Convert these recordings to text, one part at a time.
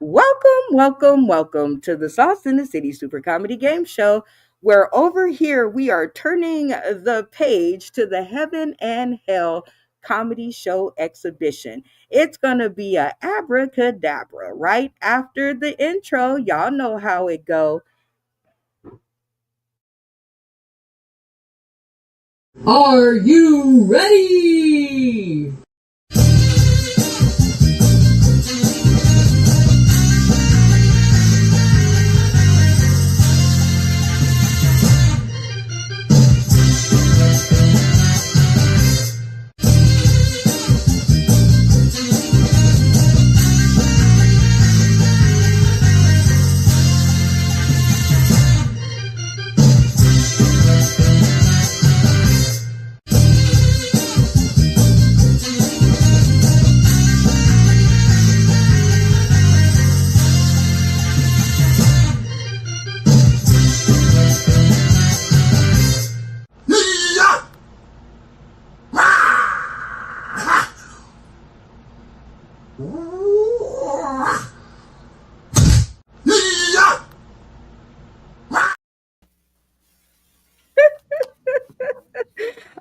Welcome to the Sauce in the City Super Comedy Game Show, where over here we are turning the page to the Heaven and Hell comedy show exhibition. It's going to be a abracadabra right after the intro. Y'all know how it go. Are you ready?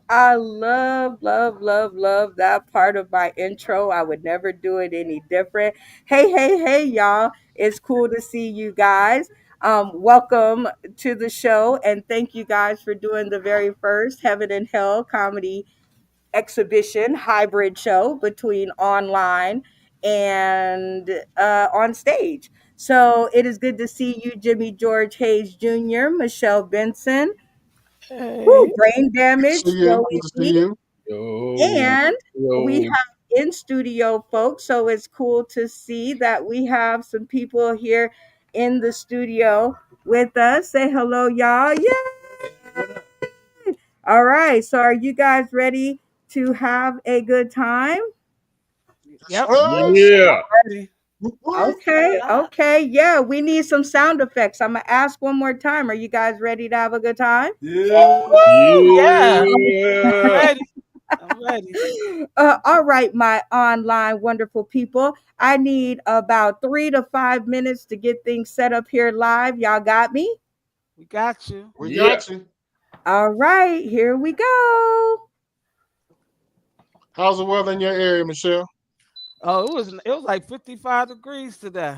I love that part of my intro. I would never do it any different. Hey, y'all. It's cool to see you guys. Welcome to the show, and thank you guys for doing the very first Heaven and Hell comedy exhibition hybrid show between online and on stage. So it is good to see you, Jimmy George Hayes Jr., Michelle Benson, Hey. Brain Damage, See you. Good Joey to see E, you. Yo, and we yo. have in studio folks. So it's cool to see that we have some people here in the studio with us. Say hello, y'all. Yeah. All right. So are you guys ready to have a good time? Yep. Yeah. Ready. Okay. Yeah, we need some sound effects. I'm gonna ask one more time. Are you guys ready to have a good time? Yeah. Yeah. Ready. I'm ready. All right, my online wonderful people. I need about 3 to 5 minutes to get things set up here live. Y'all got me? We got you. We Yeah. got you. All right, here we go. How's the weather in your area, Michelle? Oh, it was like 55 degrees today.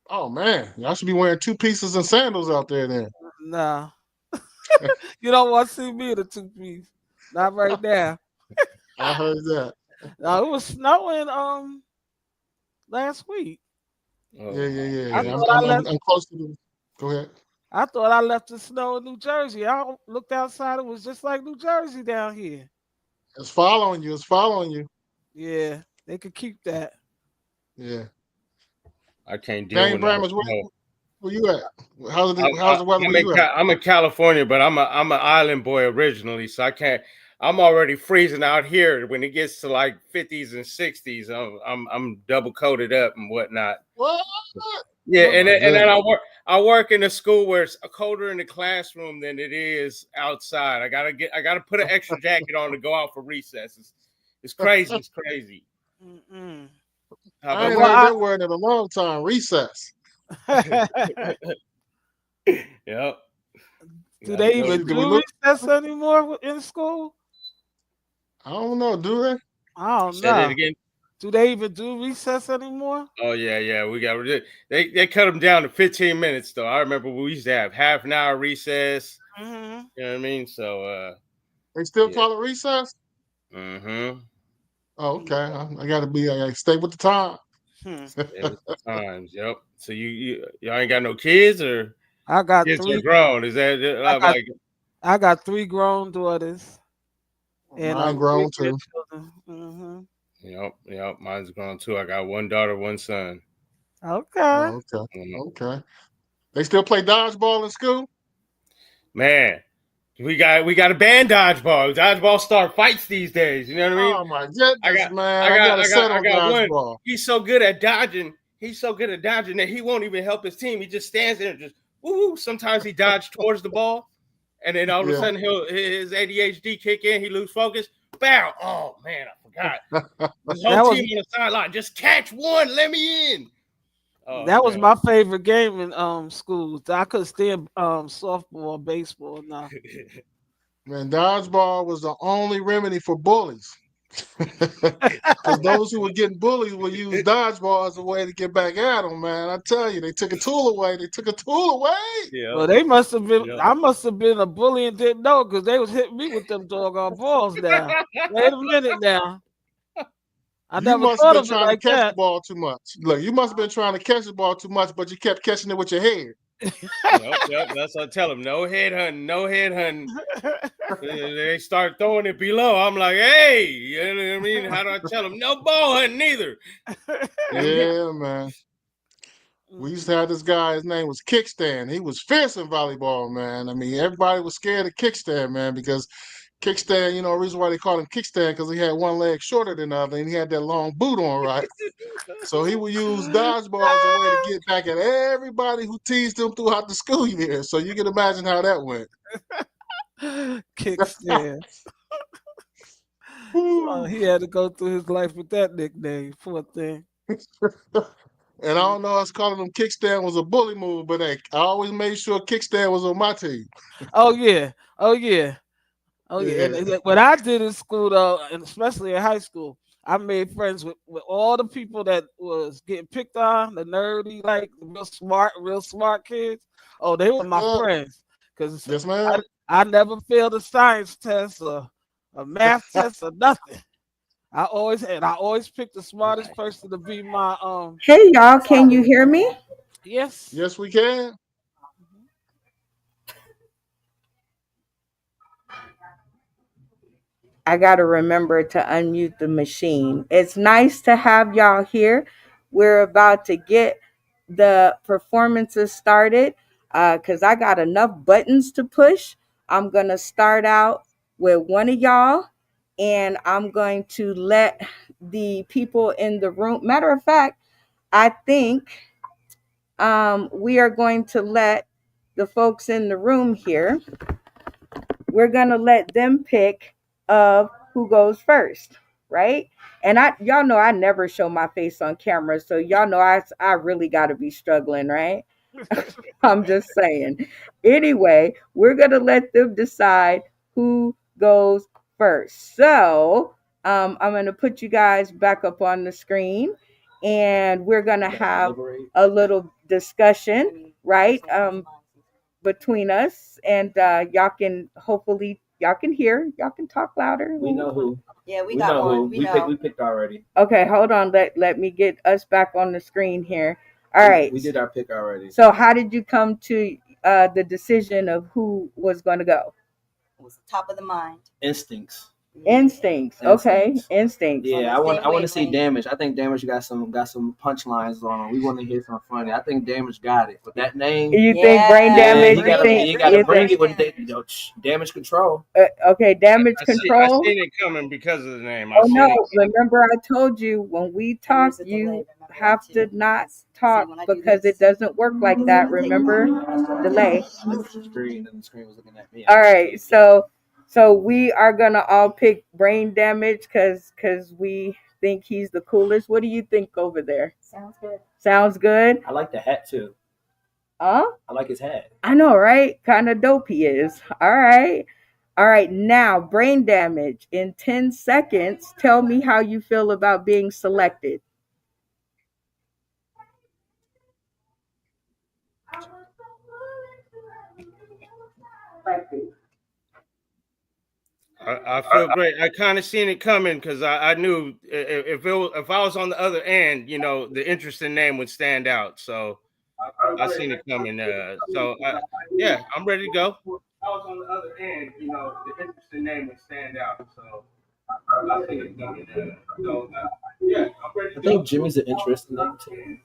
Oh man, y'all should be wearing two pieces and sandals out there then. Nah. You don't want to see me in a two-piece. Not right now. I heard that. No, it was snowing last week. Oh Yeah, my yeah, I yeah. goodness. thought I left I'm close to the. Go ahead. I thought I left the snow in New Jersey. I looked outside, it was just like New Jersey down here. It's following you. It's following you. Yeah, they could keep that. Yeah. I can't deal Dane with no Bramage, snow. where you at? How's the weather I'm where you at? I'm in California, but I'm an island boy originally, so I can't. I'm already freezing out here when it gets to like 50s and 60s. I'm double coated up and whatnot. What? Yeah, Oh my and then goodness. I work in a school where it's colder in the classroom than it is outside. I gotta put an extra jacket on to go out for recess. It's crazy. It's crazy. Mm-mm. How I about ain't Well, heard that word in a long time. Recess. yep. do Gotta they go even Shoot, do we do look? recess anymore in school? I don't know. Do they? I don't say that know. again. Do they even do recess anymore? Oh yeah. We got they cut them down to 15 minutes though. I remember we used to have half an hour recess. Hmm. You know what I mean? So They still yeah. call it recess? Mm-hmm. Oh, okay. I gotta be. I gotta stay with the time. Hmm. It was the times. Yep. So y'all ain't got no kids or I got kids are three. grown? Is that I I'm got like I got three grown daughters and Mine three grown too. grandchildren. Hmm. yep. Mine's grown too. I got one daughter, one son. Okay. Oh, okay. Mm. Okay. They still play dodgeball in school? Man, we got a band dodgeball. Dodgeball start fights these days. You know what I mean? Oh my I goodness, got man. I I got got a I got set I on got one. dodgeball. He's so good at dodging. He's so good at dodging that he won't even help his team. He just stands there and just woo. Sometimes he dodges towards the ball, and then all of a Yeah. sudden his ADHD kick in. He lose focus. Bow. Oh man, I forgot. His whole That was team on the sideline. Just catch one. Let me in. Oh That was hell. my favorite game in school. I could stand softball, baseball. Now, Man, dodgeball was the only remedy for bullies. Because those who were getting bullied would use dodgeball as a way to get back at them, man. I tell you, they took a tool away. They took a tool away. Yeah. well, they must have been. Yeah. I must have been a bully and didn't know because they was hitting me with them doggone balls. Now, wait a minute. Now, I You never must have thought been of it trying to like catch the that. ball too much. Look, you must have been trying to catch the ball too much, but you kept catching it with your head. Yep, yep. That's what I tell them. No head hunting. No head hunting. They start throwing it below. I'm like, hey, you know what I mean? How do I tell them? No ball hunting either. Yeah, man. We used to have this guy, his name was Kickstand. He was fierce in volleyball, man. I mean, everybody was scared of Kickstand, man, because Kickstand, you know, the reason why they called him Kickstand, because he had one leg shorter than the other and he had that long boot on, right? So he would use dodgeball as a way to get back at everybody who teased him throughout the school year. So you can imagine how that went. Kickstand. Woo. He had to go through his life with that nickname. Poor thing. And I don't know us calling him kickstand was a bully move, but hey, I always made sure kickstand was on my team. Oh yeah. Oh yeah. Oh yeah. Yeah. And what I did in school though, and especially in high school, I made friends with all the people that was getting picked on, the nerdy, like real smart kids. Oh, they were my Uh, friends. Cause yes, I, ma'am. I never failed a science test or a math test or nothing. I always picked the smartest person to be my Hey, y'all, can you hear me? yes. Yes, we can. I got to remember to unmute the machine. It's nice to have y'all here. We're about to get the performances started because I got enough buttons to push. I'm going to start out with one of y'all and I'm going to let the people in the room. Matter of fact, I think we are going to let the folks in the room here, we're gonna let them pick of who goes first, right? And y'all know I never show my face on camera, so y'all know I really got to be struggling, right? I'm just saying. Anyway, we're gonna let them decide who goes first. So I'm gonna put you guys back up on the screen, and we're gonna have a little discussion, right? Between us, and y'all can hopefully y'all can hear, y'all can talk louder. We know who. Yeah, we We got know one. who. We We know. picked already. Okay, hold on. Let me get us back on the screen here. All right. We did our pick already. So how did you come to the decision of who was going to go? It was top of the mind. Instincts. Instincts. Okay, instincts. Yeah, On the I same want to see wavelength. Damage. I think Damage got some punchlines on him. We want to hear some funny. I think Damage got it. But that name, You think brain yeah, damage? he You think got to you bring think it with Damage Control. okay, damage I control. seen it coming because of the name. I Oh seen no! it. Remember, I told you when we talk, There's a you delay, remember have that to too. not See, talk when I do because this, it doesn't work like that. Remember, delay. Screen, and the screen was looking at me. All right, so we are gonna all pick brain damage because we think he's the coolest. What do you think over there? Sounds good. Sounds good. I like the hat too. Huh? I like his hat. I know, right? Kind of dope he is. All right. All right, now brain damage in 10 seconds. Tell me how you feel about being selected. I feel great. I kind of seen it coming because I knew if I was on the other end, you know, the interesting name would stand out. So I seen it coming. Yeah, I'm ready to go. If I was on the other end, you know, the interesting name would stand out. So I seen it coming. Yeah, I'm ready to I go. think Jimmy's an interesting name too.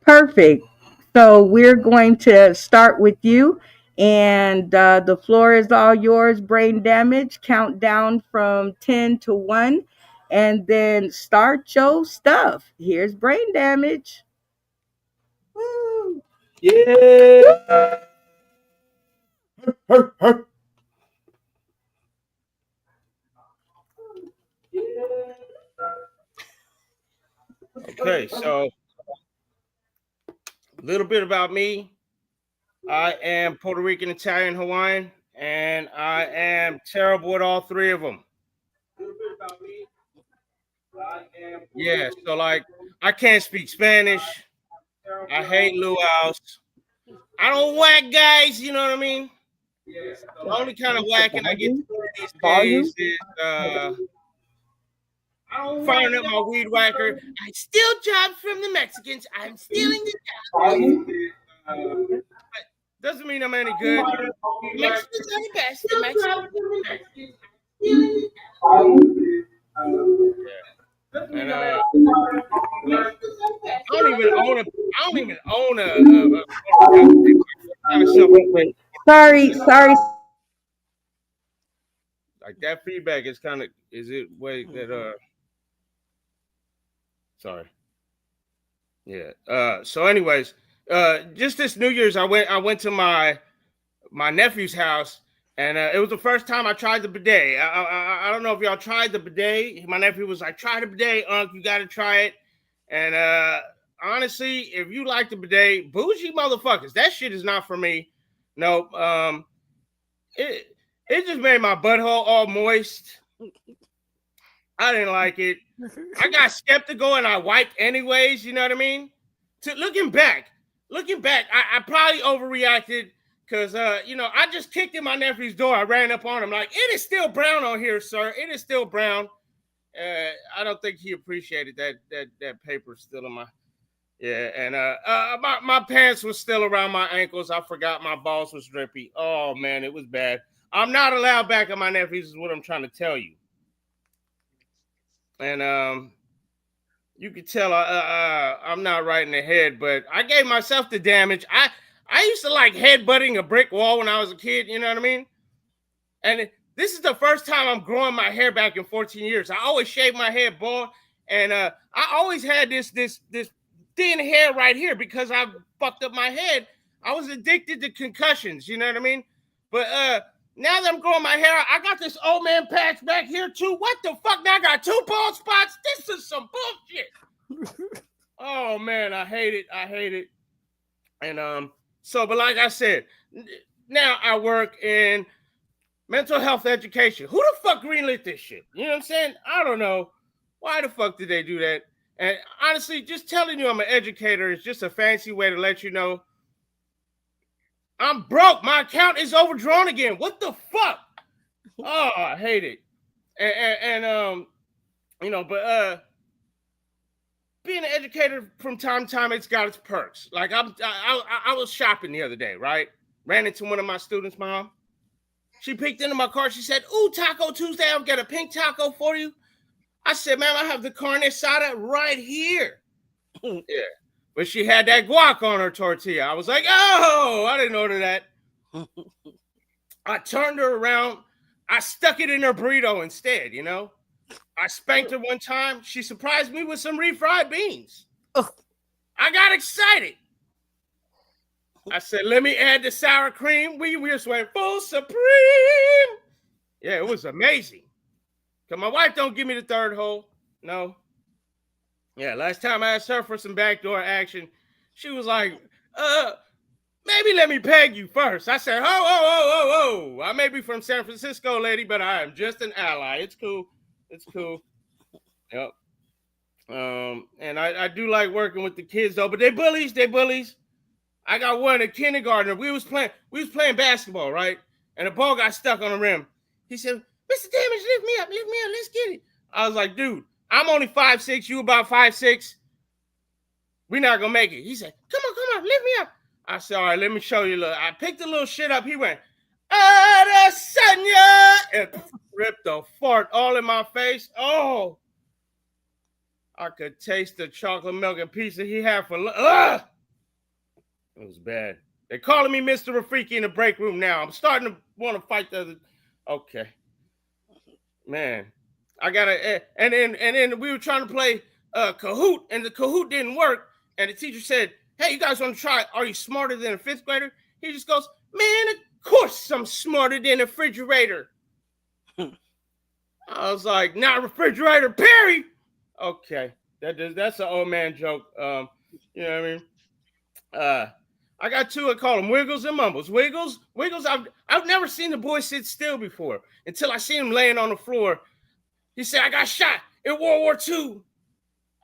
Perfect. So we're going to start with you, and the floor is all yours. Brain damage. Count down from 10 to 1, and then start your stuff. Here's brain damage. Woo! Yeah. Okay, so a little bit about me. I am Puerto Rican, Italian, Hawaiian, and I am terrible at all three of them. Yeah, so like I can't speak Spanish. I hate luau's. I don't whack guys, you know what I mean? The only kind of whacking I get to do these Volume. days is firing up my weed whacker. I steal jobs from the Mexicans. I'm stealing the jobs. Doesn't mean I'm any good. The Mexicans are the best. The Mexicans are the best. And I don't even own a. I don't even own a kind of stuff. Wait. Sorry. Like that feedback is kind of. Is it way that Sorry. Yeah. So, anyways, just this New Year's, I went to my nephew's house, and it was the first time I tried the bidet. I don't know if y'all tried the bidet. My nephew was like, "Try the bidet, Unc. You got to try it." And honestly, if you like the bidet, bougie motherfuckers, that shit is not for me. No. It just made my butthole all moist. I didn't like it. I got skeptical and I wiped anyways. You know what I mean? Looking back, I probably overreacted because I just kicked in my nephew's door. I ran up on him like, "It is still brown on here, sir. It is still brown." I don't think he appreciated that paper still in my and my pants was still around my ankles. I forgot my balls was drippy. Oh man, it was bad. I'm not allowed back at my nephew's is what I'm trying to tell you. And you could tell I'm not right in the head, but I gave myself the damage. I used to like headbutting a brick wall when I was a kid. You know what I mean? And this is the first time I'm growing my hair back in 14 years. I always shaved my head bald, and I always had this thin hair right here because I fucked up my head. I was addicted to concussions. You know what I mean? But now that I'm growing my hair, I got this old man patch back here too. What the fuck? Now I got 2 bald spots. This is some bullshit. Oh man, I hate it. And but like I said, now I work in mental health education. Who the fuck greenlit this shit? You know what I'm saying? I don't know. Why the fuck did they do that? And honestly, just telling you I'm an educator is just a fancy way to let you know I'm broke. My account is overdrawn again. What the fuck? Oh, I hate it. And but being an educator from time to time, it's got its perks. Like I was shopping the other day, right? Ran into one of my students' mom. She peeked into my car. She said, "Ooh, Taco Tuesday, I'll get a pink taco for you." I said, "Ma'am, I have the carne asada right here." Yeah. But she had that guac on her tortilla. I was like, "Oh, I didn't order that." I turned her around. I stuck it in her burrito instead, you know? I spanked her one time. She surprised me with some refried beans. I got excited. I said, "Let me add the sour cream." We just went full supreme. Yeah, it was amazing. Because my wife don't give me the third hole. No. Yeah, last time I asked her for some backdoor action, she was like, maybe let me peg you first. I said, "Whoa. I may be from San Francisco, lady, but I am just an ally. It's cool. Yep. And I do like working with the kids though, but they bullies. I got one in kindergarten. We was playing basketball, right? And the ball got stuck on the rim. He said, "Mr. Damage, lift me up, let's get it." I was like, "Dude, I'm only 5'6", you about 5'6". We're not gonna make it." He said, Come on, lift me up." I said, "All right, let me show you." Look, I picked the little shit up. He went, "Adesanya," and ripped a fart all in my face. Oh, I could taste the chocolate milk and pizza he had for lunch. It was bad. They're calling me Mr. Rafiki in the break room now. I'm starting to want to fight the other. Okay. Man. I gotta and then we were trying to play Kahoot, and the Kahoot didn't work. And the teacher said, "Hey, you guys want to try? Are you smarter than a 5th grader?" He just goes, "Man, of course I'm smarter than a refrigerator." I I was like, not refrigerator Perry. Okay, that's an old man joke. You know what I mean? I got two. I call them Wiggles and Mumbles. Wiggles. I've never seen the boy sit still before until I seen him laying on the floor. He said, "I got shot in World War II."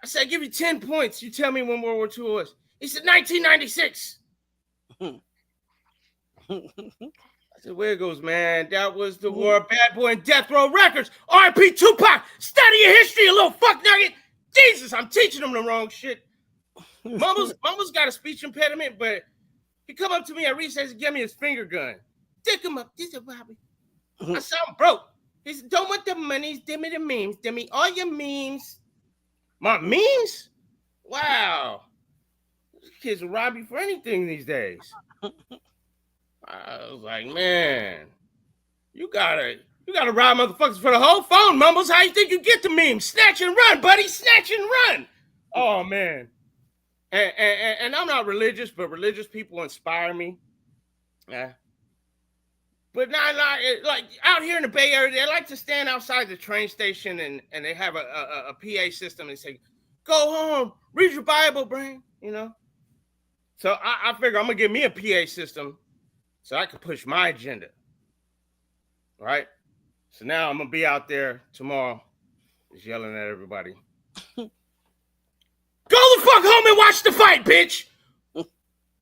I said, "I give you 10 points. You tell me when World War II was." He said, 1996. I said, Wiggles, man, that was the war. Bad Boy and Death Row Records. R.I.P. Tupac. Study your history, you little fuck nugget. Jesus, I'm teaching them the wrong shit. Mumbles got a speech impediment, but he come up to me at recess and give me his finger gun. Dick him up. This is Bobby. I said, I'm broke. He said, don't want the money. Give me the memes. Give me all your memes. My memes? Wow. These kids will rob you for anything these days. I was like, man, you gotta rob motherfuckers for the whole phone, Mumbles. How you think you get the memes? Snatch and run, buddy. Snatch and run. Oh, man. And I'm not religious, but religious people inspire me. Yeah. But not like out here in the Bay Area, they like to stand outside the train station and they have a PA system and say, go home, read your Bible, brain, you know? So I figure I'm going to give me a PA system so I can push my agenda, right? So now I'm going to be out there tomorrow just yelling at everybody. Go the fuck home and watch the fight, bitch.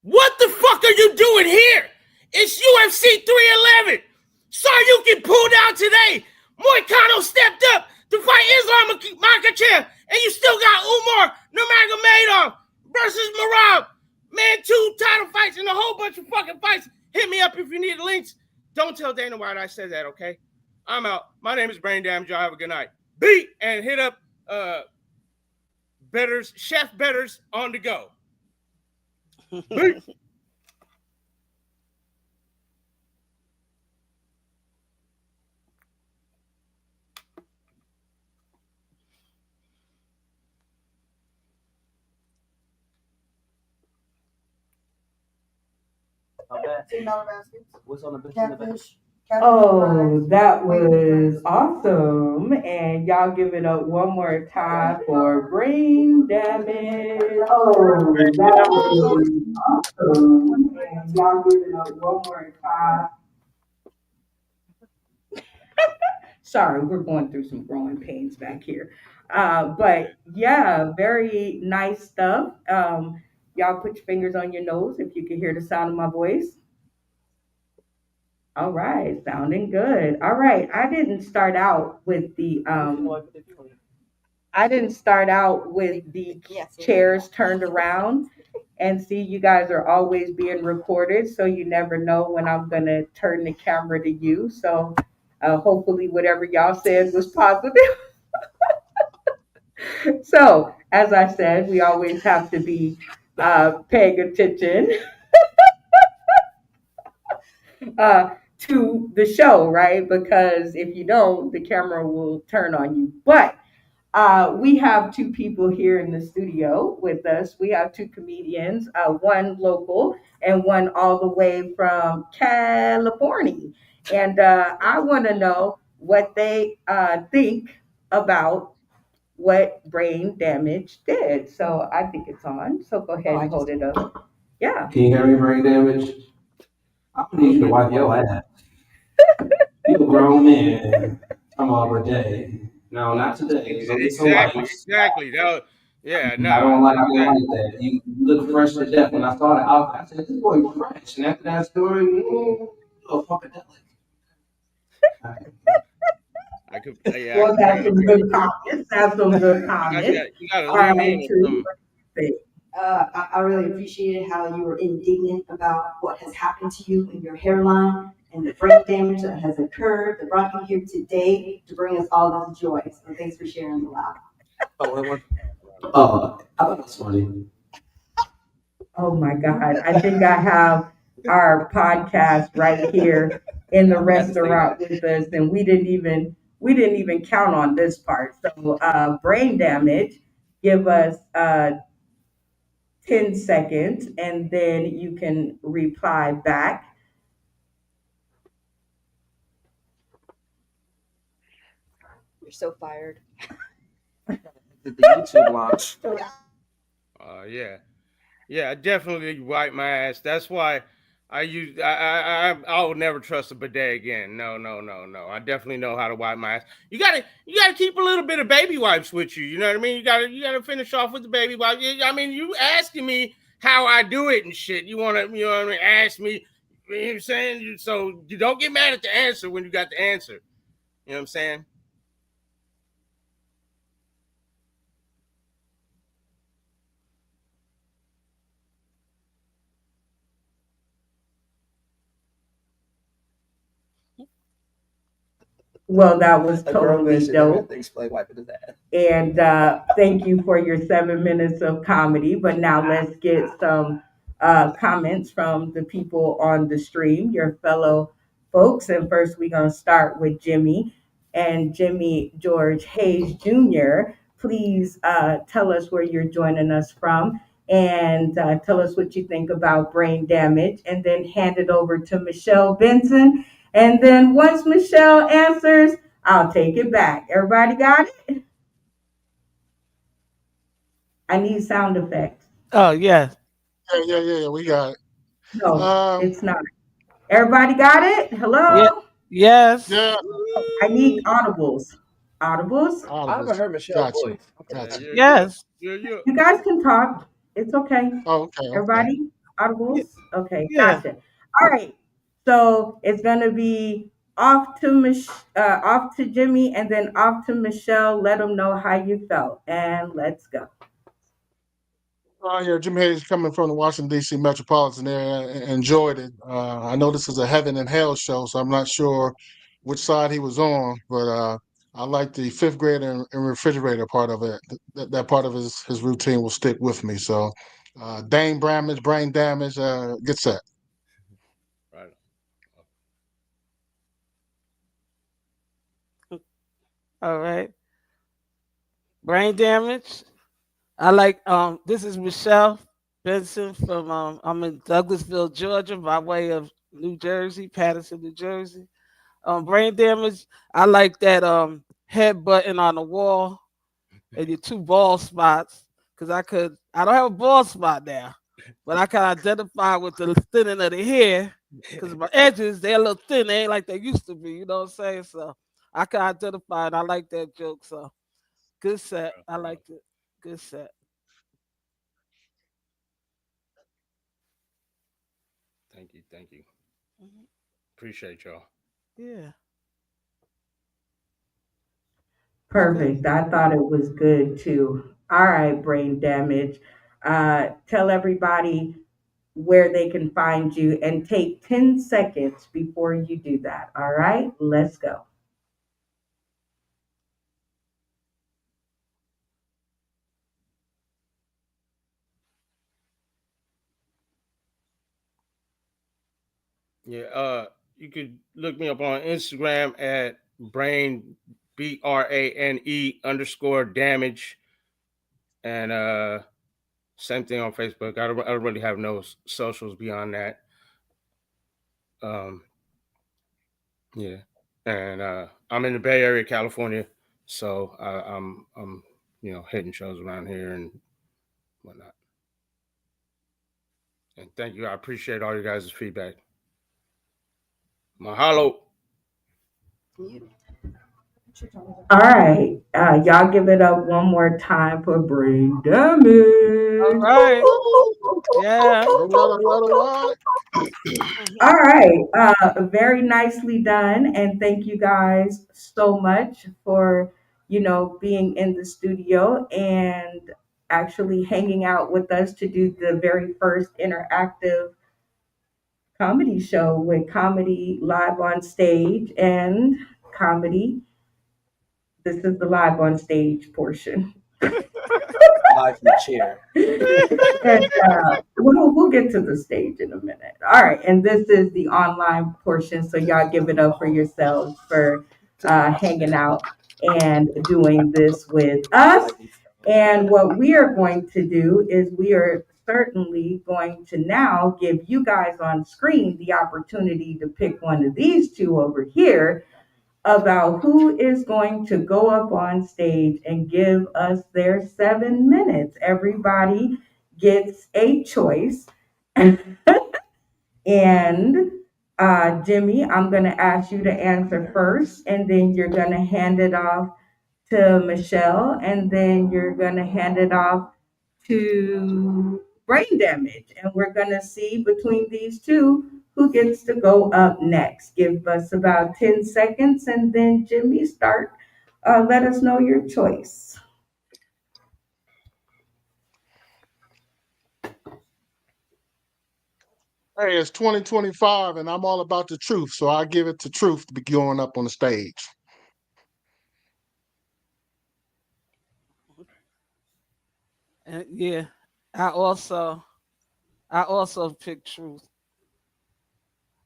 What the fuck are you doing here? It's UFC 311. Saryuki pulled out today. Moicano stepped up to fight Islam Makhachev. And you still got Umar Nurmagomedov versus Marab. Man, 2 title fights and a whole bunch of fucking fights. Hit me up if you need links. Don't tell Dana White I said that, okay? I'm out. My name is Brain Damage. Y'all have a good night. Beat and hit up Betters, Chef Betters on the go. Beat. $10 baskets. What's on the bench? Catfish. Oh, that was awesome. And y'all give it up one more time for Brain Damage. Oh, that was awesome. And y'all give it up one more time. Sorry, we're going through some growing pains back here. But yeah, very nice stuff. Y'all put your fingers on your nose if you can hear the sound of my voice. All right, sounding good. All right, I didn't start out with the chairs turned around. And see, you guys are always being recorded, so you never know when I'm gonna turn the camera to you. So hopefully whatever y'all said was positive. So as I said, we always have to be paying attention to the show, right? Because if you don't, the camera will turn on you. But we have two people here in the studio with us. We have two comedians, one local and one all the way from California. And I want to know what they think about what Brain Damage did. So I think it's on. So go ahead and hold it up. Yeah. Can you hear me, Brain Damage? I'm gonna need you to wipe your ass. You a grown man. I'm all day. No, not today. Go get some wipes. Exactly. Yeah, no. I don't like that. You look fresh to death. When I saw the outfit, I said, "This boy fresh." And after that story, funkadelic. I could. Yeah. Well, that's some good comments. That's some good comments. You gotta All right, lean in with some. I really appreciated how you were indignant about what has happened to you in your hairline and the brain damage that has occurred that brought you here today to bring us all this joy. So thanks for sharing the loud. I thought that's funny. Oh my God. I think I have our podcast right here in the restaurant with us, and we didn't even count on this part. So Brain Damage, give us 10 seconds and then you can reply back. You're so fired. Did the YouTube launch? Yeah. Yeah, I definitely wipe my ass. That's why I will never trust a bidet again. No, no, no, no. I definitely know how to wipe my ass. You gotta keep a little bit of baby wipes with you. You know what I mean? You gotta finish off with the baby wipes. I mean, you asking me how I do it and shit. You know what I mean? Ask me. You know what I'm saying? So you don't get mad at the answer when you got the answer. You know what I'm saying? Well, that was A grown man totally should never have dope. to explain wiping his ass. And thank you for your 7 minutes of comedy. But now let's get some comments from the people on the stream, your fellow folks. And first, we're going to start with Jimmy. And Jimmy George Hayes Jr., please tell us where you're joining us from and tell us what you think about brain damage. And then hand it over to Michelle Benson. And then once Michelle answers, I'll take it back. Everybody got it? I need sound effects. Oh yeah. Yeah. We got it. No, Um, it's not. Everybody got it? Yeah. Hello? Yes. yeah, I need audibles. Audibles? I haven't Audibles. heard Michelle's Got you. voice. Yeah, Got you. yeah. Yes. Yeah. You guys can talk. It's okay. Oh, okay. Everybody? Audibles? Okay, Yeah. gotcha. All right. So it's gonna be off to Jimmy and then off to Michelle. Let them know how you felt. And let's go. Yeah, Jim Hayes coming from the Washington D.C. metropolitan area. Enjoyed it. I know this is a heaven and hell show, so I'm not sure which side he was on, but I like the fifth grade and refrigerator part of it. That part of his routine will stick with me. So, Dane Bramage, brain damage, get set. Right. All right. Brain damage. I like this is Michelle Benson from I'm in Douglasville, Georgia, by way of New Jersey, Patterson, New Jersey. Brain damage. I like that head button on the wall and your two bald spots. Cause I don't have a bald spot now, but I can identify with the thinning of the hair. Cause my edges, they're a little thin, they ain't like they used to be, you know what I'm saying? So I can identify and I like that joke. So good set. I liked it. Good set. Thank you. Thank you. Mhm. Appreciate y'all. Yeah. Okay. Perfect. I thought it was good too. All right, brain damage. Tell everybody where they can find you and take 10 seconds before you do that. All right, let's go. Yeah, you could look me up on Instagram at BRANE _ and same thing on Facebook. I don't really have no socials beyond that. Um, yeah, and I'm in the Bay Area, California, so I'm hitting shows around here and whatnot. And thank you. I appreciate all you guys' feedback. Mahalo. All right, y'all give it up one more time for brain All damage. right. Yeah. All right. Mhm. All right, very nicely done, and thank you guys so much for being in the studio and actually hanging out with us to do the very first interactive comedy show with comedy live on stage and comedy. This is the live on stage portion. Live from the chair. And we'll get to the stage in a minute. All right, and this is the online portion, so y'all give it up for yourselves for hanging out and doing this with us. And what we are going to do is we are certainly going to now give you guys on screen the opportunity to pick one of these two over here about who is going to go up on stage and give us their 7 minutes. Everybody gets a choice. And Jimmy, I'm going to ask you to answer first, and then you're going to hand it off to Michelle, and then you're going to hand it off to Brain Damage. And we're going to see between these two who gets to go up next. Give us about 10 seconds, and then Jimmy, start. Let us know your choice. Hey, it's 2025, and I'm all about the truth, so I give it to Truth to be going up on the stage. And yeah, I also I also picked Truth.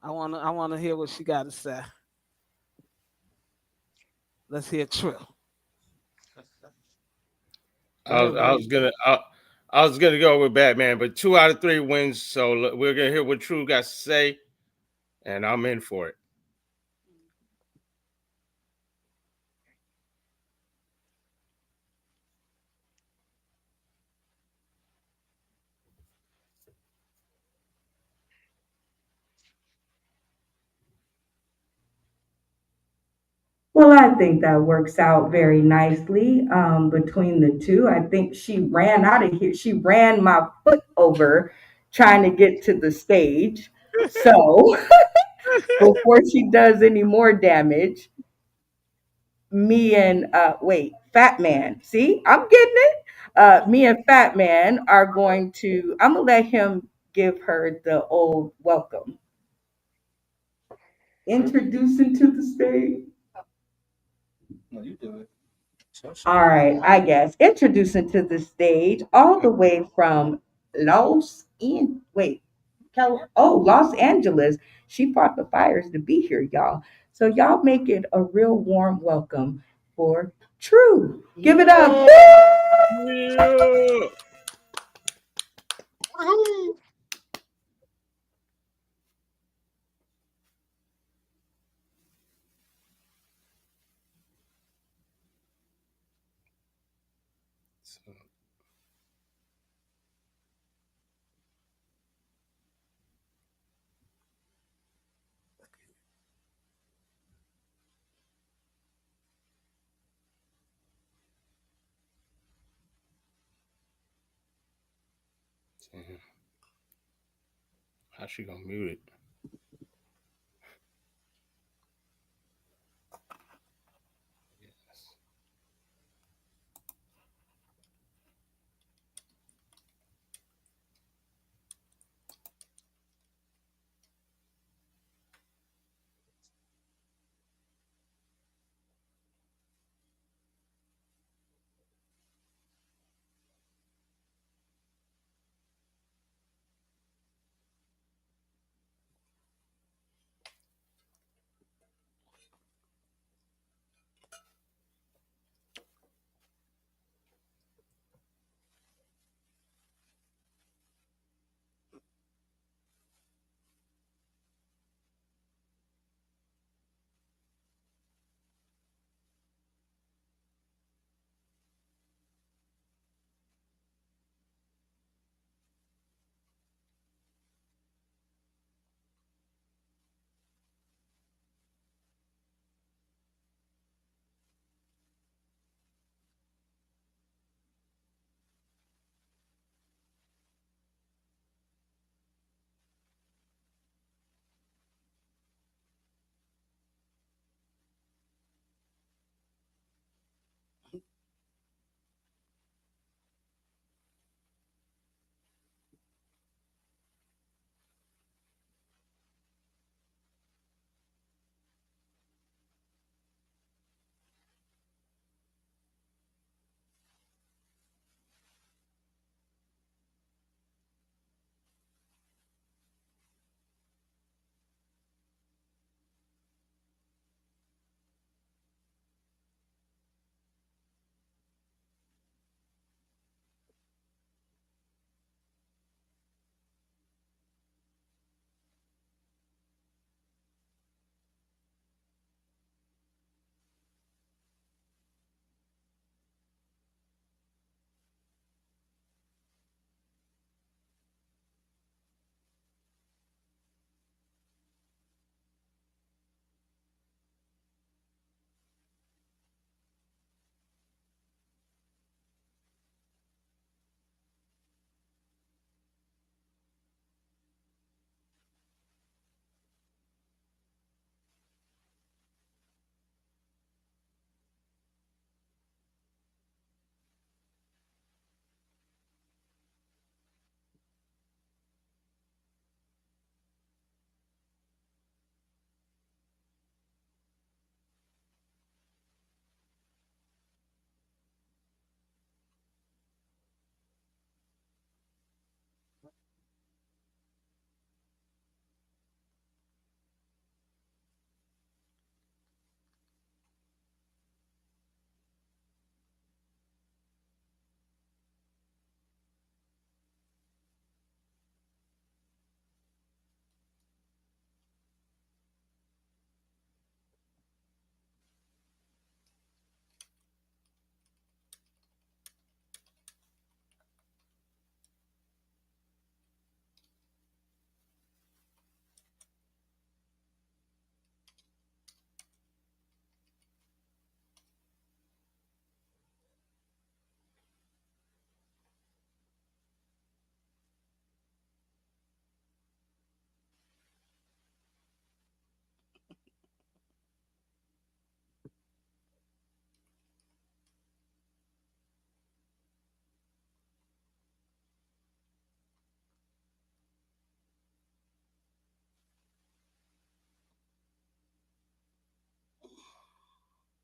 I wanna hear what she got to say. Let's hear Trill. Go I ahead, was, I Ray. was gonna I, I was gonna go with Batman, but 2 out of 3 wins. So we're gonna hear what True got to say, and I'm in for it. Well, I think that works out very nicely between the two. I think she ran out of here. She ran my foot over trying to get to the stage. So before she does any more damage, me and Fat Man. See, I'm getting it. Me and Fat Man are going to. I'm gonna let him give her the old welcome. Introducing to the stage. All right, I guess introducing to the stage, all the way from Los Angeles. She fought the fires to be here, y'all. So y'all make it a real warm welcome for True. Give it up. Yeah. Woohoo! So, how she gonna mute it? Yes.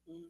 Mm.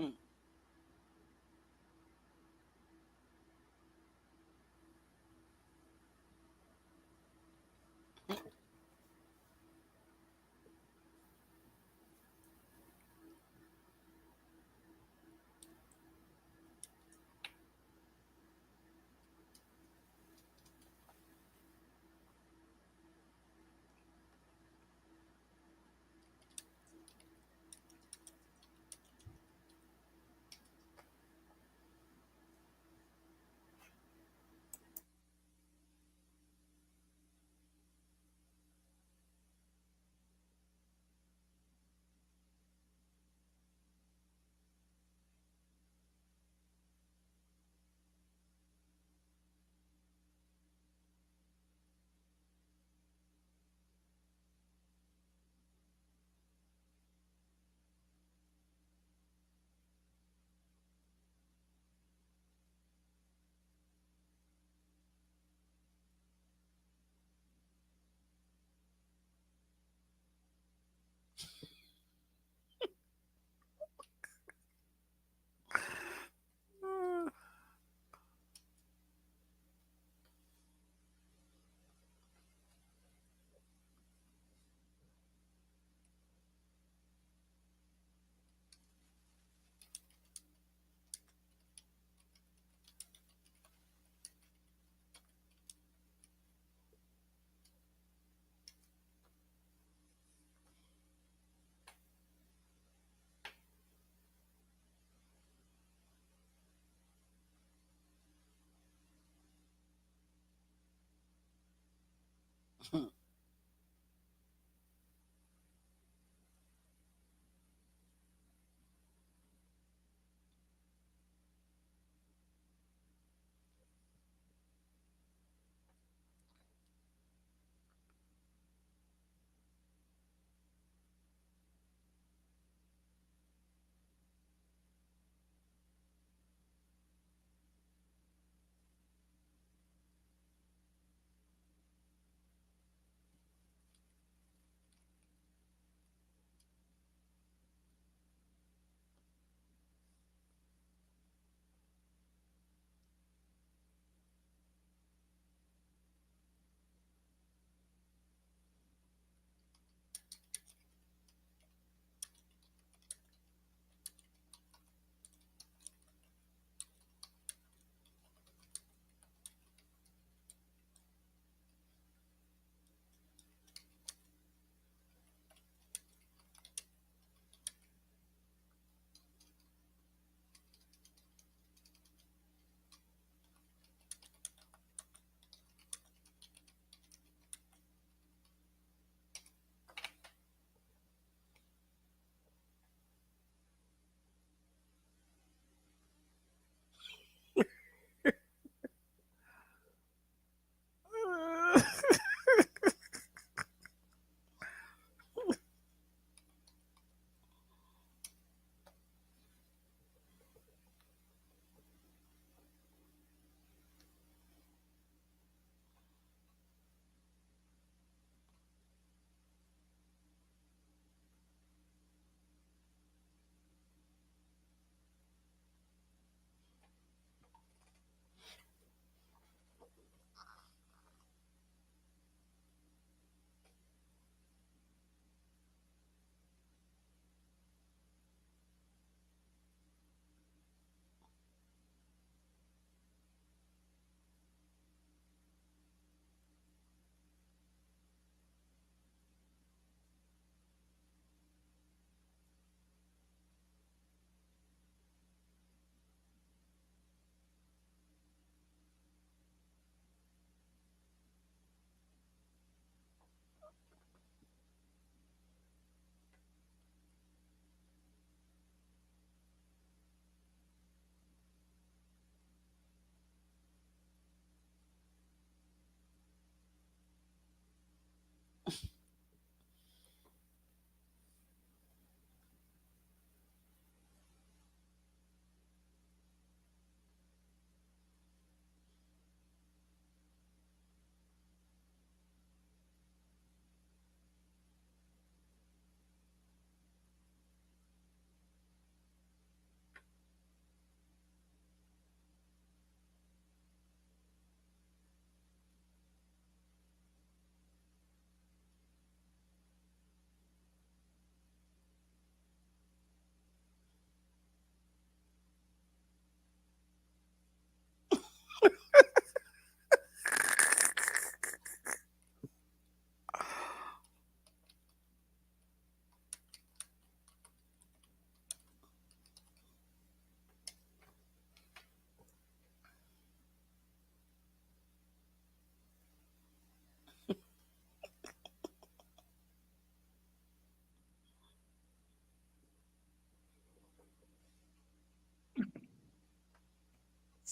Mm.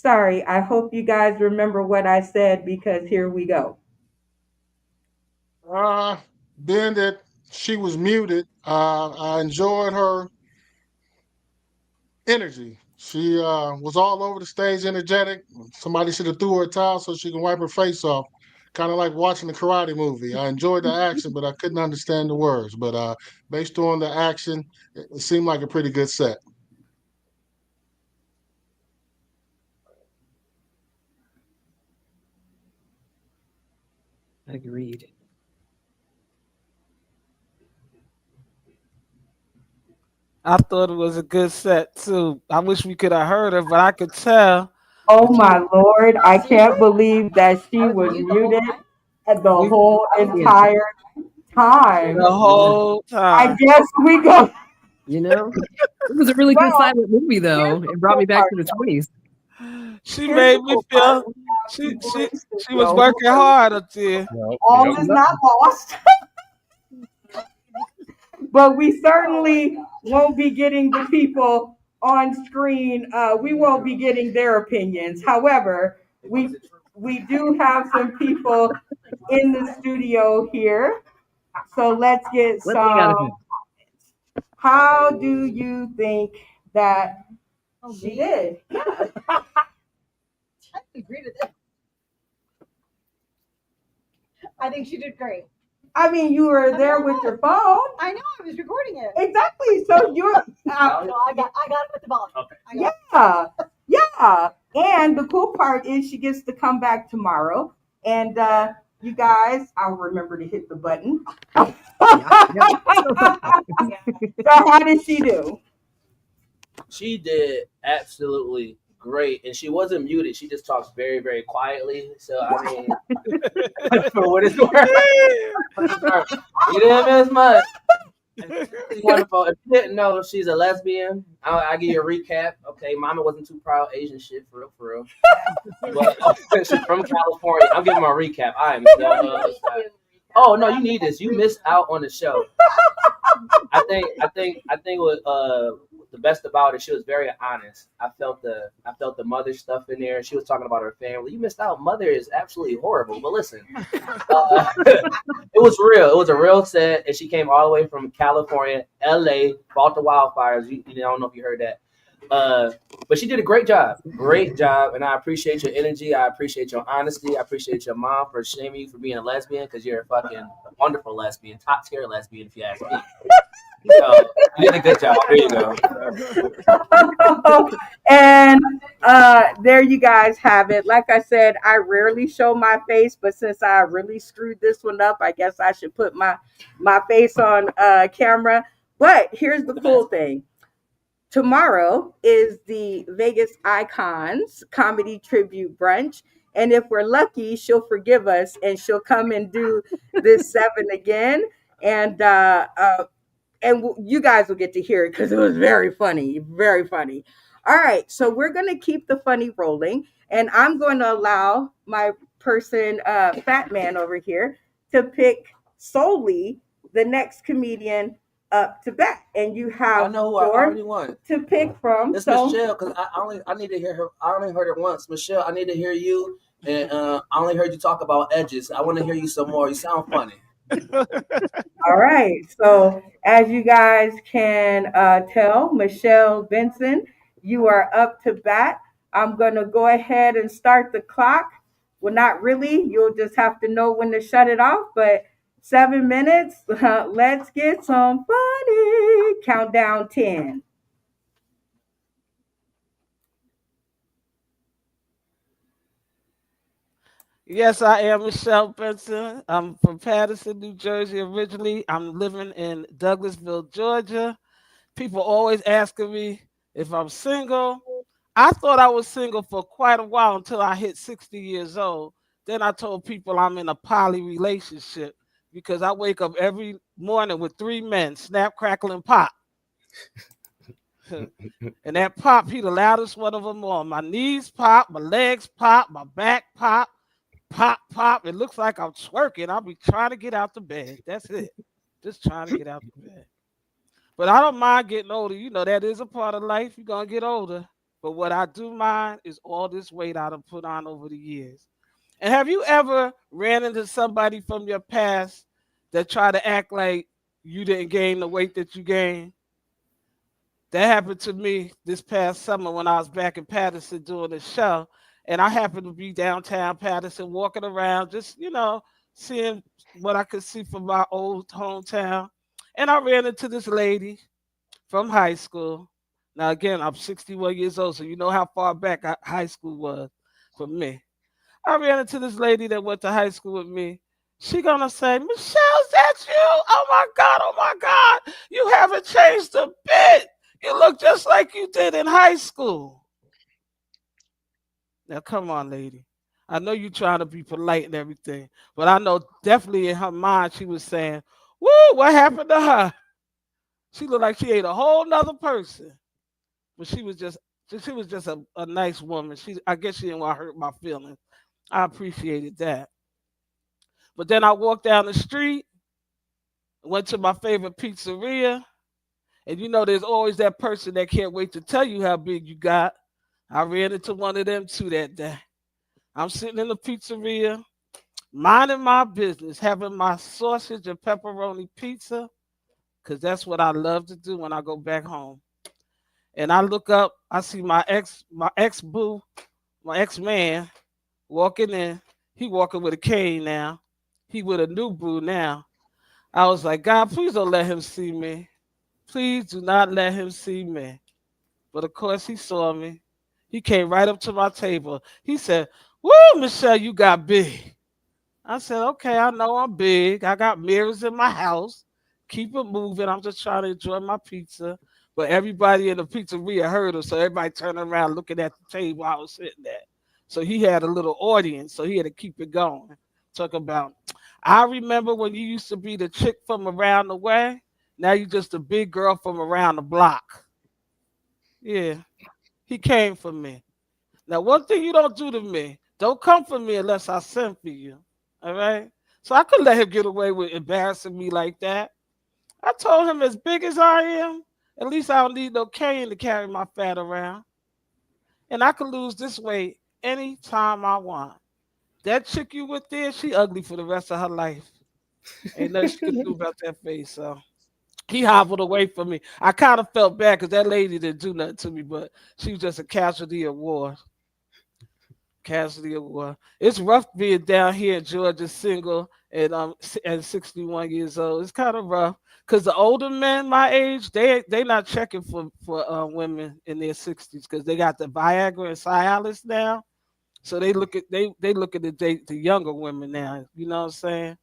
Sorry, I hope you guys remember what I said because here we go. Uh, Being that she was muted, I enjoyed her energy. She was all over the stage, energetic. Somebody should have threw her a towel so she can wipe her face off. Kind of like watching the karate movie. I enjoyed the action, but I couldn't understand the words. But based on the action, it seemed like a pretty good set. Agreed. I thought it was a good set too. I wish we could have heard her, but I could tell Oh that my you Lord, I can't believe that she was muted at the we whole Yeah. entire time. the Yeah. whole I time. guess we go. You know, it was a really good Well, silent movie, here's though. the It brought cool me back part. to the 20s. She Here's the made me cool part. feel We have she people she in she was studio who working are hard listening. up there. Yep. All Yep. is not lost, but we certainly won't be getting the people on screen. We won't be getting their opinions. However, we do have some people in the studio here. So let's get What they got to some. say? How do you think that she did? I agree with that. I think she did great. I mean, you were there with your phone. I know, I was recording it. Exactly. So you're, So I got it with the volume. Okay. yeah, yeah. And the cool part is she gets to come back tomorrow. And you guys, I'll remember to hit the button. So Yeah. how did she do? She did absolutely great, and she wasn't muted. She just talks very, very quietly. So I mean, for what it's worth, you didn't miss much. It's wonderful. If you didn't know she's a lesbian, I'll give you a recap. Okay, Mama wasn't too proud, Asian shit for real, for real. But she's from California. I'm giving my recap. I am so excited. Oh no, you need this. You missed out on the show. I think what the best about it, she was very honest. I felt the mother stuff in there. She was talking about her family. You missed out. Mother is absolutely horrible. But listen, it was real. It was a real set, and she came all the way from California, L.A., fought the wildfires. I don't know if you heard that. But she did a great job, and I appreciate your energy. I appreciate your honesty. I appreciate your mom for shaming you for being a lesbian because you're a fucking wonderful lesbian, top tier lesbian, if you ask me. So you did a good job. There you go. And there you guys have it. Like I said, I rarely show my face, but since I really screwed this one up, I guess I should put my face on camera. But here's the cool thing. Tomorrow is the Vegas Icons Comedy Tribute Brunch. And if we're lucky, she'll forgive us and she'll come and do this seven again. And you guys will get to hear it because it was very funny, very funny. All right, so we're going to keep the funny rolling, and I'm going to allow my person, Fat Man over here, to pick solely the next comedian up to bat, and you have I know who I already want. to pick from. It's So Michelle because I need to hear her. I only heard her once. Michelle, I need to hear you, and I only heard you talk about edges. I want to hear you some more. You sound funny. all right. So, as you guys can tell, Michelle Benson, you are up to bat. I'm going to go ahead and start the clock. Well, not really. You'll just have to know when to shut it off. But 7 minutes. Let's get some funny. Countdown 10. Yes, I am Michelle Benson. I'm from Patterson, New Jersey originally. I'm living in Douglasville, Georgia. People always asking me if I'm single. I thought I was single for quite a while until I hit 60 years old. Then I told people I'm in a poly relationship because I wake up every morning with three men, snap, crackle, and pop. And that pop, he the loudest one of them all. My knees pop, my legs pop, my back pop, pop, pop. It looks like I'm twerking. I'll be trying to get out the bed. That's it. Just trying to get out the bed. But I don't mind getting older. You know, that is a part of life. You're going to get older. But what I do mind is all this weight I done put on over the years. And have you ever ran into somebody from your past that tried to act like you didn't gain the weight that you gained? That happened to me this past summer when I was back in Patterson doing a show. And I happened to be downtown Patterson walking around, just, seeing what I could see from my old hometown. And I ran into this lady from high school. Now, again, I'm 61 years old, so you know how far back high school was for me. I ran into this lady that went to high school with me. She gonna say, Michelle, is that you? Oh my God, you haven't changed a bit. You look just like you did in high school. Now, come on, lady. I know you trying to be polite and everything, but I know definitely in her mind she was saying, "Woo, what happened to her?" She looked like she ate a whole nother person, but she was just a nice woman. I guess she didn't want to hurt my feelings. I appreciated that. But then I walked down the street, went to my favorite pizzeria, and there's always that person that can't wait to tell you how big you got. I ran into one of them too that day. I'm sitting in the pizzeria, minding my business, having my sausage and pepperoni pizza, because that's what I love to do when I go back home. And I look up, I see my ex boo, my ex man walking in. He walking with a cane now. He with a new boo now. I was like, God, please don't let him see me. Please do not let him see me. But of course, he saw me. He came right up to my table. He said, Woo, Michelle, you got big. I said, okay, I know I'm big. I got mirrors in my house. Keep it moving. I'm just trying to enjoy my pizza. But everybody in the pizzeria heard her, so everybody turned around looking at the table I was sitting at. So he had a little audience, so he had to keep it going. Talk about, I remember when you used to be the chick from around the way. Now you just a big girl from around the block. Yeah, he came for me. Now, one thing you don't do to me, don't come for me unless I send for you. All right? So I could let him get away with embarrassing me like that. I told him, as big as I am, at least I don't need no cane to carry my fat around. And I could lose this weight anytime I want. That chick you with there, she ugly for the rest of her life. Ain't nothing she could do about that face. So he hobbled away from me. I kind of felt bad because that lady didn't do nothing to me, but she was just a casualty of war. Casualty of war. It's rough being down here in Georgia, single at 61 years old. It's kind of rough because the older men my age, they not checking for women in their 60s because they got the Viagra and Cialis now. So they look at the younger women now. You know what I'm saying?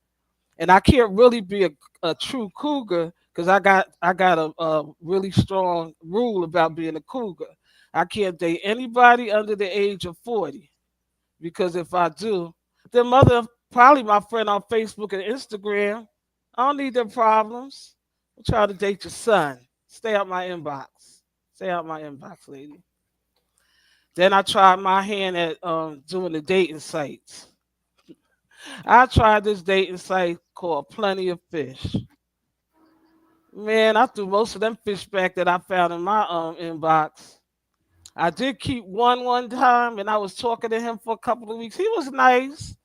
And I can't really be a true cougar because I got a really strong rule about being a cougar. I can't date anybody under the age of 40 because if I do, then mother probably my friend on Facebook and Instagram. I don't need their problems. I'm trying to date your son. Stay out my inbox. Stay out my inbox, lady. Then I tried my hand at doing the dating sites. I tried this dating site called Plenty of Fish. Man, I threw most of them fish back that I found in my inbox. I did keep one time, and I was talking to him for a couple of weeks. He was nice.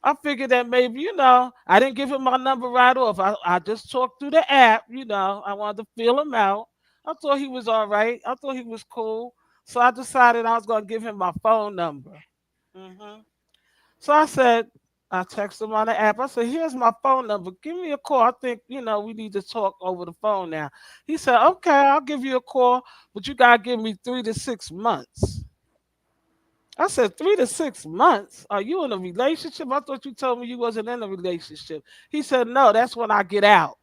I figured that maybe, I didn't give him my number right off. I just talked through the app, I wanted to feel him out. I thought he was all right. I thought he was cool. So I decided I was going to give him my phone number. hmm So I texted him on the app. I said, here's my phone number. Give me a call. I think, we need to talk over the phone now. He said, okay, I'll give you a call, but you got to give me 3 to 6 months. I said, 3 to 6 months? Are you in a relationship? I thought you told me you wasn't in a relationship. He said, no, that's when I get out.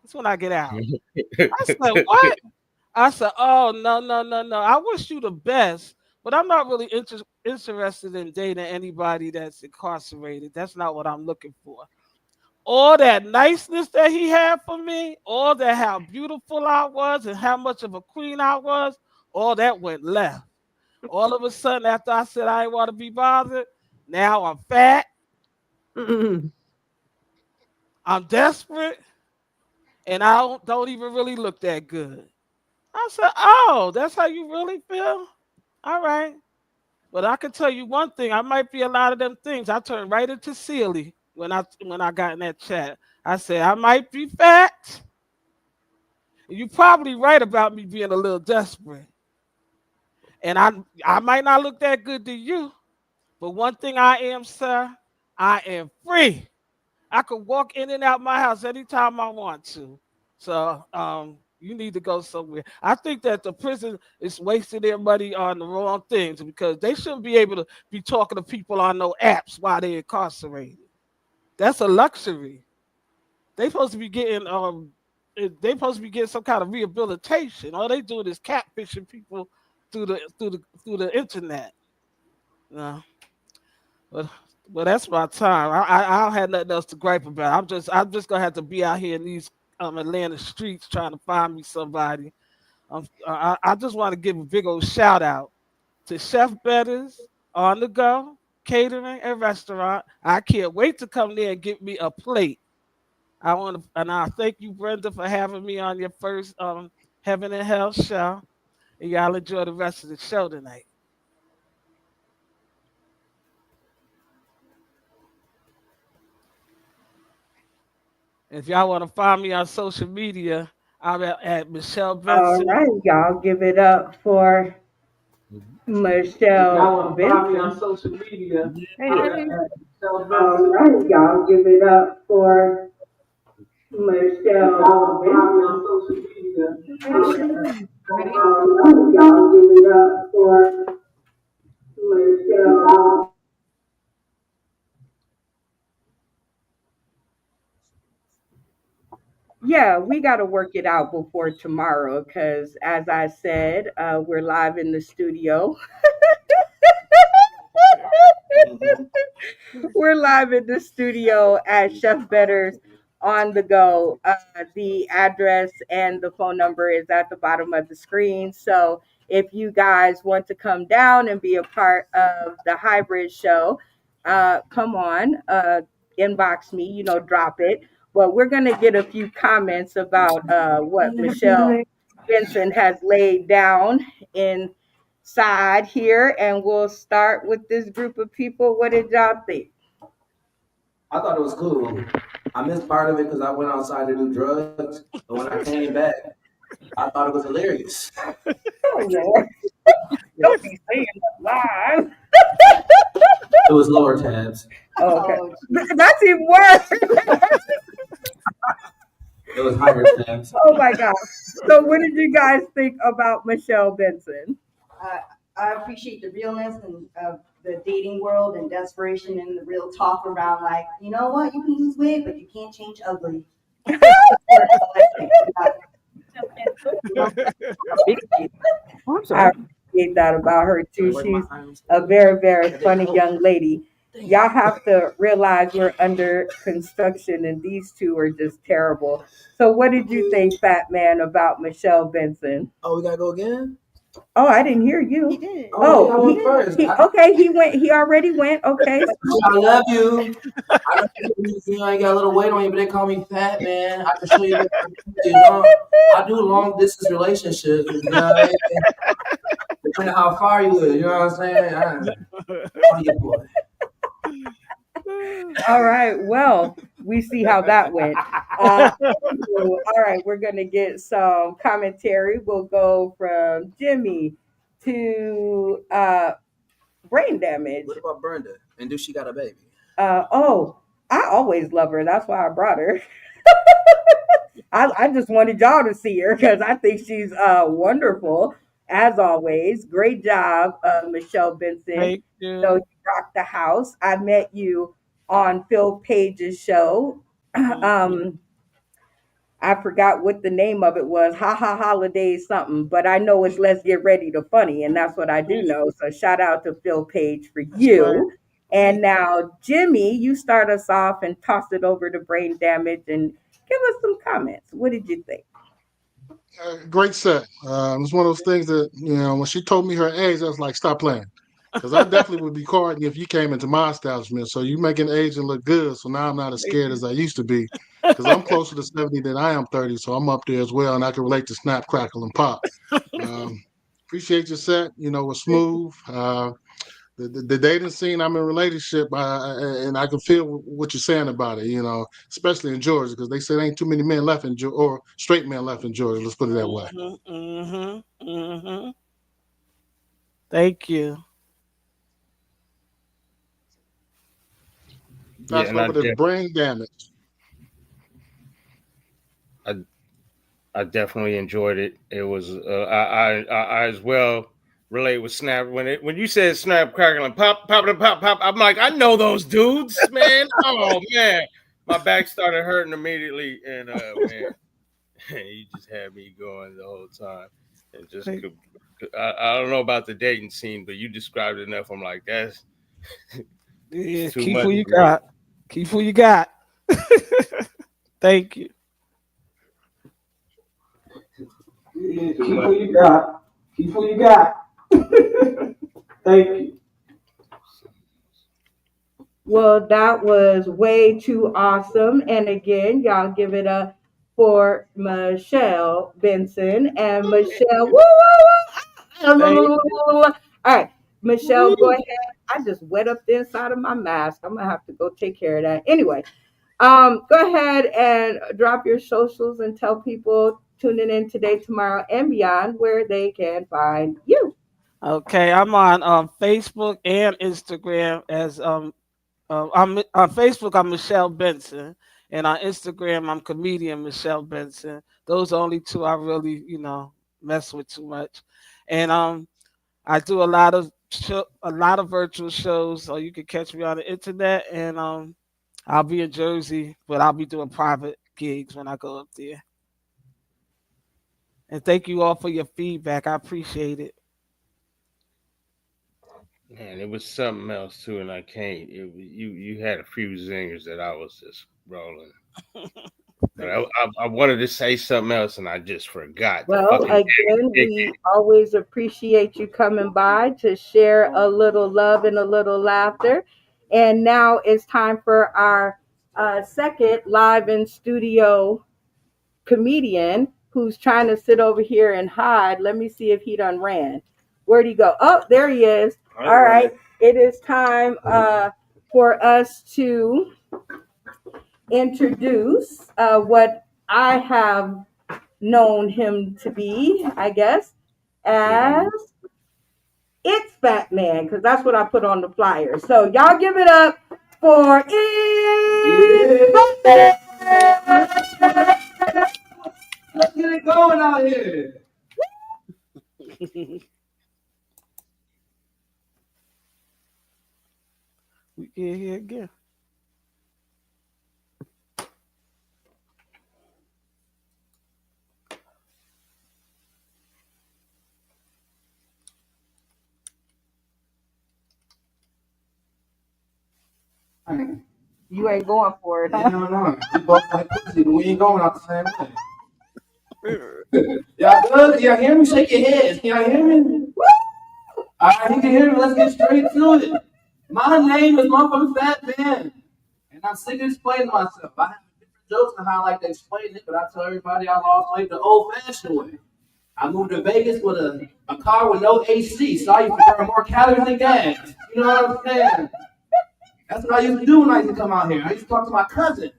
That's when I get out. I said, what? I said, oh, no, no, no, no. I wish you the best, but I'm not really interested in dating anybody that's incarcerated. That's not what I'm looking for. All that niceness that he had for me, all that how beautiful I was and how much of a queen I was, all that went left. All of a sudden, after I said I didn't want to be bothered, now I'm fat, I'm desperate, and I don't even really look that good. I said, "Oh, that's how you really feel? All right." But I can tell you one thing. I might be a lot of them things. I turned right into Sealy when I got in that chat. I said, "I might be fat. You probably right about me being a little desperate. And I might not look that good to you, but one thing I am, sir, I am free. I could walk in and out my house anytime I want to. So you need to go somewhere. I think that the prison is wasting their money on the wrong things because they shouldn't be able to be talking to people on no apps while they're incarcerated. That's a luxury. They supposed to be getting they supposed to be getting some kind of rehabilitation. All they doing is catfishing people through the internet. No, but that's my time. I don't have nothing else to gripe about. I'm just gonna have to be out here in these Atlanta streets trying to find me somebody. I just want to give a big old shout out to Chef Betters on the go catering and restaurant. I can't wait to come there and get me a plate. I want to, and I thank you, Brenda, for having me on your first Heaven and Hell show. And y'all enjoy the rest of the show tonight. If y'all want to find me on social media, I'm at Michelle All Benson. right, y'all give it up for Michelle Y'all want to find me on Benson. social media? Hey, I'm hey. at Michelle All Benson. right, y'all give it up for Y'all Michelle want to find me Benson. on social media? Hey, I'm hey. Ready? All right, y'all give it up for Michelle. Yeah, we got to work it out before tomorrow because, as I said, we're live in the studio. Mhm. We're live in the studio at Chef Better's on the go. The address and the phone number is at the bottom of the screen. So if you guys want to come down and be a part of the hybrid show, come on, inbox me, drop it. But we're going to get a few comments about what Michelle Benson has laid down inside here. And we'll start with this group of people. What did y'all think? I thought it was cool. I missed part of it because I went outside to do drugs, but when I came back, I thought it was hilarious. Oh, Lord. Don't be saying that live. It was lower tabs. Oh, okay. That's even worse. It was higher tabs. Oh, my God. So, what did you guys think about Michelle Benson? Uh, I appreciate the realness and of the dating world and desperation and the real talk around like, you know what, you can lose weight, but you can't change ugly. Oh, I'm I sorry. appreciate that about her too. She's a very, very funny young lady. Y'all have to realize we're under construction and these two are just terrible. So what did you think, Fat Man, about Michelle Benson? Oh, we gotta go again? Oh, I didn't hear you. He did. Oh, I Oh, went first. okay, he went. He already went. Okay, I love you. I know you ain't got a little weight on you, but they call me fat, man. I can show you that. You know, I do long distance relationships. You know what I mean? Depending how far you live, you know what I'm saying? I'm your boy. all right. Well, we see how that went. All right, we're gonna get some commentary. We'll go from Jimmy to brain damage. What about Brenda? And do she got a baby? Oh, I always love her. That's why I brought her. I just wanted y'all to see her because I think she's wonderful as always. Great job, Michelle Benson. Thank you. So you rocked the house. I met you on Phil Page's show. um, I forgot what the name of it was. Ha ha holidays something, but I know it's Let's Get Ready to Funny, and that's what I do know. So shout out to Phil Page for That's right. you. And now, Jimmy, you start us off and toss it over to brain damage and give us some comments. What did you think? Great set. It's one of those things that, when she told me her age, I was like, stop playing. Because I definitely would be carding if you came into my establishment. So you making aging look good. So now I'm not as scared as I used to be. because I'm closer to 70 than I am 30, so I'm up there as well, and I can relate to snap, crackle, and pop. Um, appreciate your set. You know, was smooth. The dating scene, I'm in a relationship, and I can feel what you're saying about it. You know, especially in Georgia, because they said ain't too many men left in Georgia, or straight men left in Georgia. Let's put it that way. Thank you. Yeah, Passing over to brain damage. I I definitely enjoyed it. It was I as well relate with Snap when you said Snap Crackle and pop pop pop pop pop. I'm like, I know those dudes, man. Oh man, my back started hurting immediately, and man, he just had me going the whole time, and just I don't know about the dating scene, but you described it enough. I'm like, that's Yeah, too keep much who you for me. got. Keep who you got. Thank you. Yeah, keep who you got. Keep who you got. Thank you. Well, that was way too awesome. And again, y'all give it up for Michelle Benson and Michelle. Woo, woo, Thank woo. All right, Michelle, go you. ahead. I just wet up the inside of my mask. I'm gonna have to go take care of that. Anyway, go ahead and drop your socials and tell people tuning in today, tomorrow, and beyond where they can find you. Okay, I'm on Facebook and Instagram as I'm on Facebook. I'm Michelle Benson, and on Instagram I'm comedian Michelle Benson. Those are only two I really mess with too much, and I do a lot of virtual shows, so you can catch me on the internet. And I'll be in Jersey, but I'll be doing private gigs when I go up there. And thank you all for your feedback. I appreciate it. Man, it was something else too, and I can't. You had a few zingers that I was just rolling. But I wanted to say something else, and I just forgot. The Well, fucking again, we always appreciate you coming by to share a little love and a little laughter. And now it's time for our second live in studio comedian who's trying to sit over here and hide. Let me see if he done ran. Where'd he go? Oh, there he is. All right. It is time for us to introduce what I have known him to be, I guess, as It's Fat Man, because that's what I put on the flyer. So y'all give it up for It's Fat Man. Let's get it going out here. We get here again. You ain't going for it, huh? Hell no. We both like pussy, but we ain't going out the same way. Y'all good? Y'all hear me? Shake your heads. Can y'all hear me? All right, you can hear me. Let's get straight to it. My name is Motherfucking Fat Man, and I'm sick of explaining myself. I have different jokes on how I like to explain it, but I tell everybody I lost weight the old-fashioned way. I moved to Vegas with a car with no AC, so I used to burn more calories than gas. You know what I'm saying? That's what I used to do when I used to come out here. I used to talk to my cousin.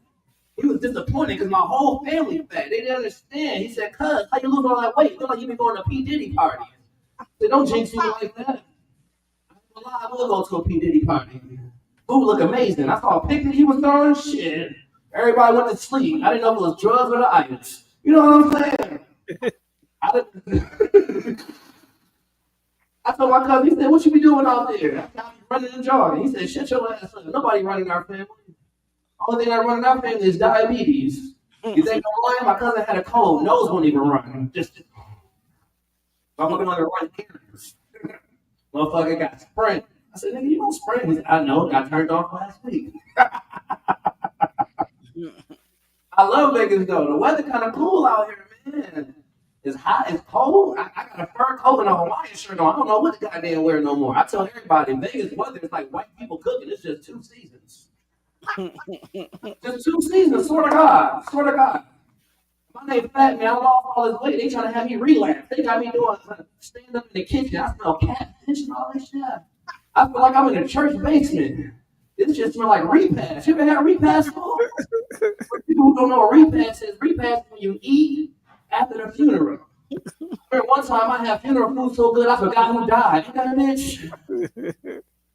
He was disappointed because my whole family fat. They didn't understand. He said, "Cuz, how you lose all that weight? You look like you been going to P. Diddy party." I said, "Don't jinx me like that." I will go to a P. Diddy party. Food look amazing. I saw a picture he was throwing. Shit. Everybody went to sleep. I didn't know if it was drugs or the ice. You know what I'm saying? I told my cousin, he said, "What you be doing out there?" I said, "I be running and jogging." He said, "Shut your ass up. Nobody running our family. Only thing I run in our family is diabetes." You think I'm lying? My cousin had a cold. Nose won't even run. Just motherfucker wanted to run errands. Motherfucker got sprained. I said, "Nigga, you don't sprain." He said, "I know. Got turned off last week." I love Vegas though. The weather kind of cool out here, man. It's hot. It's cold. I got a fur coat and a Hawaiian shirt on. I don't know what the goddamn wear no more. I tell everybody in Vegas weather is like white people cooking. It's just two seasons. Just 2 seasons, swear to God. Swear to God. My name Fat Man. I lost all this weight. They trying to have me relapse. They got me doing stand up in the kitchen. I smell catfish and all that shit. I feel like I'm in a church basement. This shit smell like repast. You ever had repast before? For people who don't know what repast is when you eat after the funeral. One time I had funeral food so good I forgot who died. Ain't that a bitch?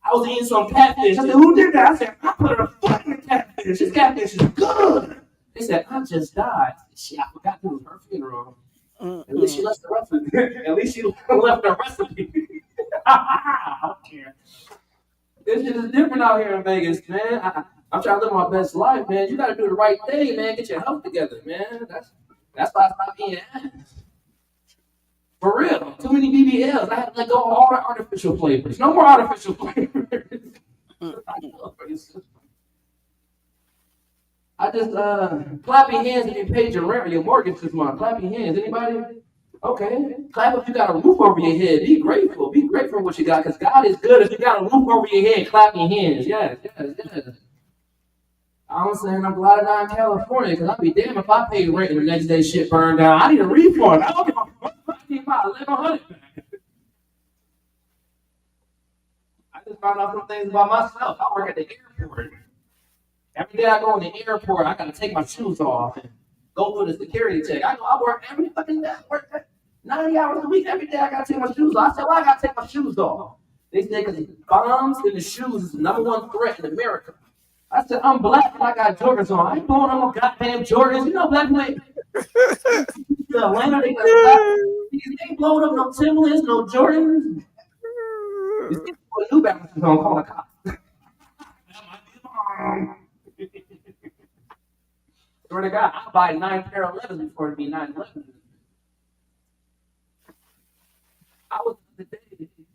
I was eating some catfish. I said, who did that? I said, I put a foot in the catfish. This catfish is good. They said, I just died. Shit, I forgot who was her funeral. At least she left the recipe. At least she left the recipe. I don't care. This shit is different out here in Vegas, man. I'm trying to live my best life, man. You got to do the right thing, man. Get your health together, man. That's why I stopped eating ass. For real. Too many BBLs. I had to let go of all the artificial flavors. No more artificial flavors. I just clap your hands if you paid your rent or your mortgage this month. Clap your hands. Anybody? Okay. Clap if you got a roof over your head. Be grateful. Be grateful for what you got, because God is good. If you got a roof over your head, clap your hands. Yes. I'm saying I'm glad I'm not in California, because I'd be damned if I paid rent and the next day shit burned down. I need a refund. I don't give a fuck. I need my 1100 back. I just found out some things about myself. I work at the airport. Every day I go in the airport, I gotta take my shoes off and go through the security check. I work every fucking day. I work 90 hours a week. Every day I gotta take my shoes off. I said, why I gotta take my shoes off? They say because bombs in the shoes is the #1 threat in America. I said, I'm black and I got Jordans on. I ain't going on no goddamn Jordans. You know black people. The Atlanta, they got black. They ain't blowing up no Timberlands, no Jordans. You see what New Balance is gonna call a cop. That might be a bomb. Swear to God, I'll buy 9 pair of 11s before it be 9/11. I was the day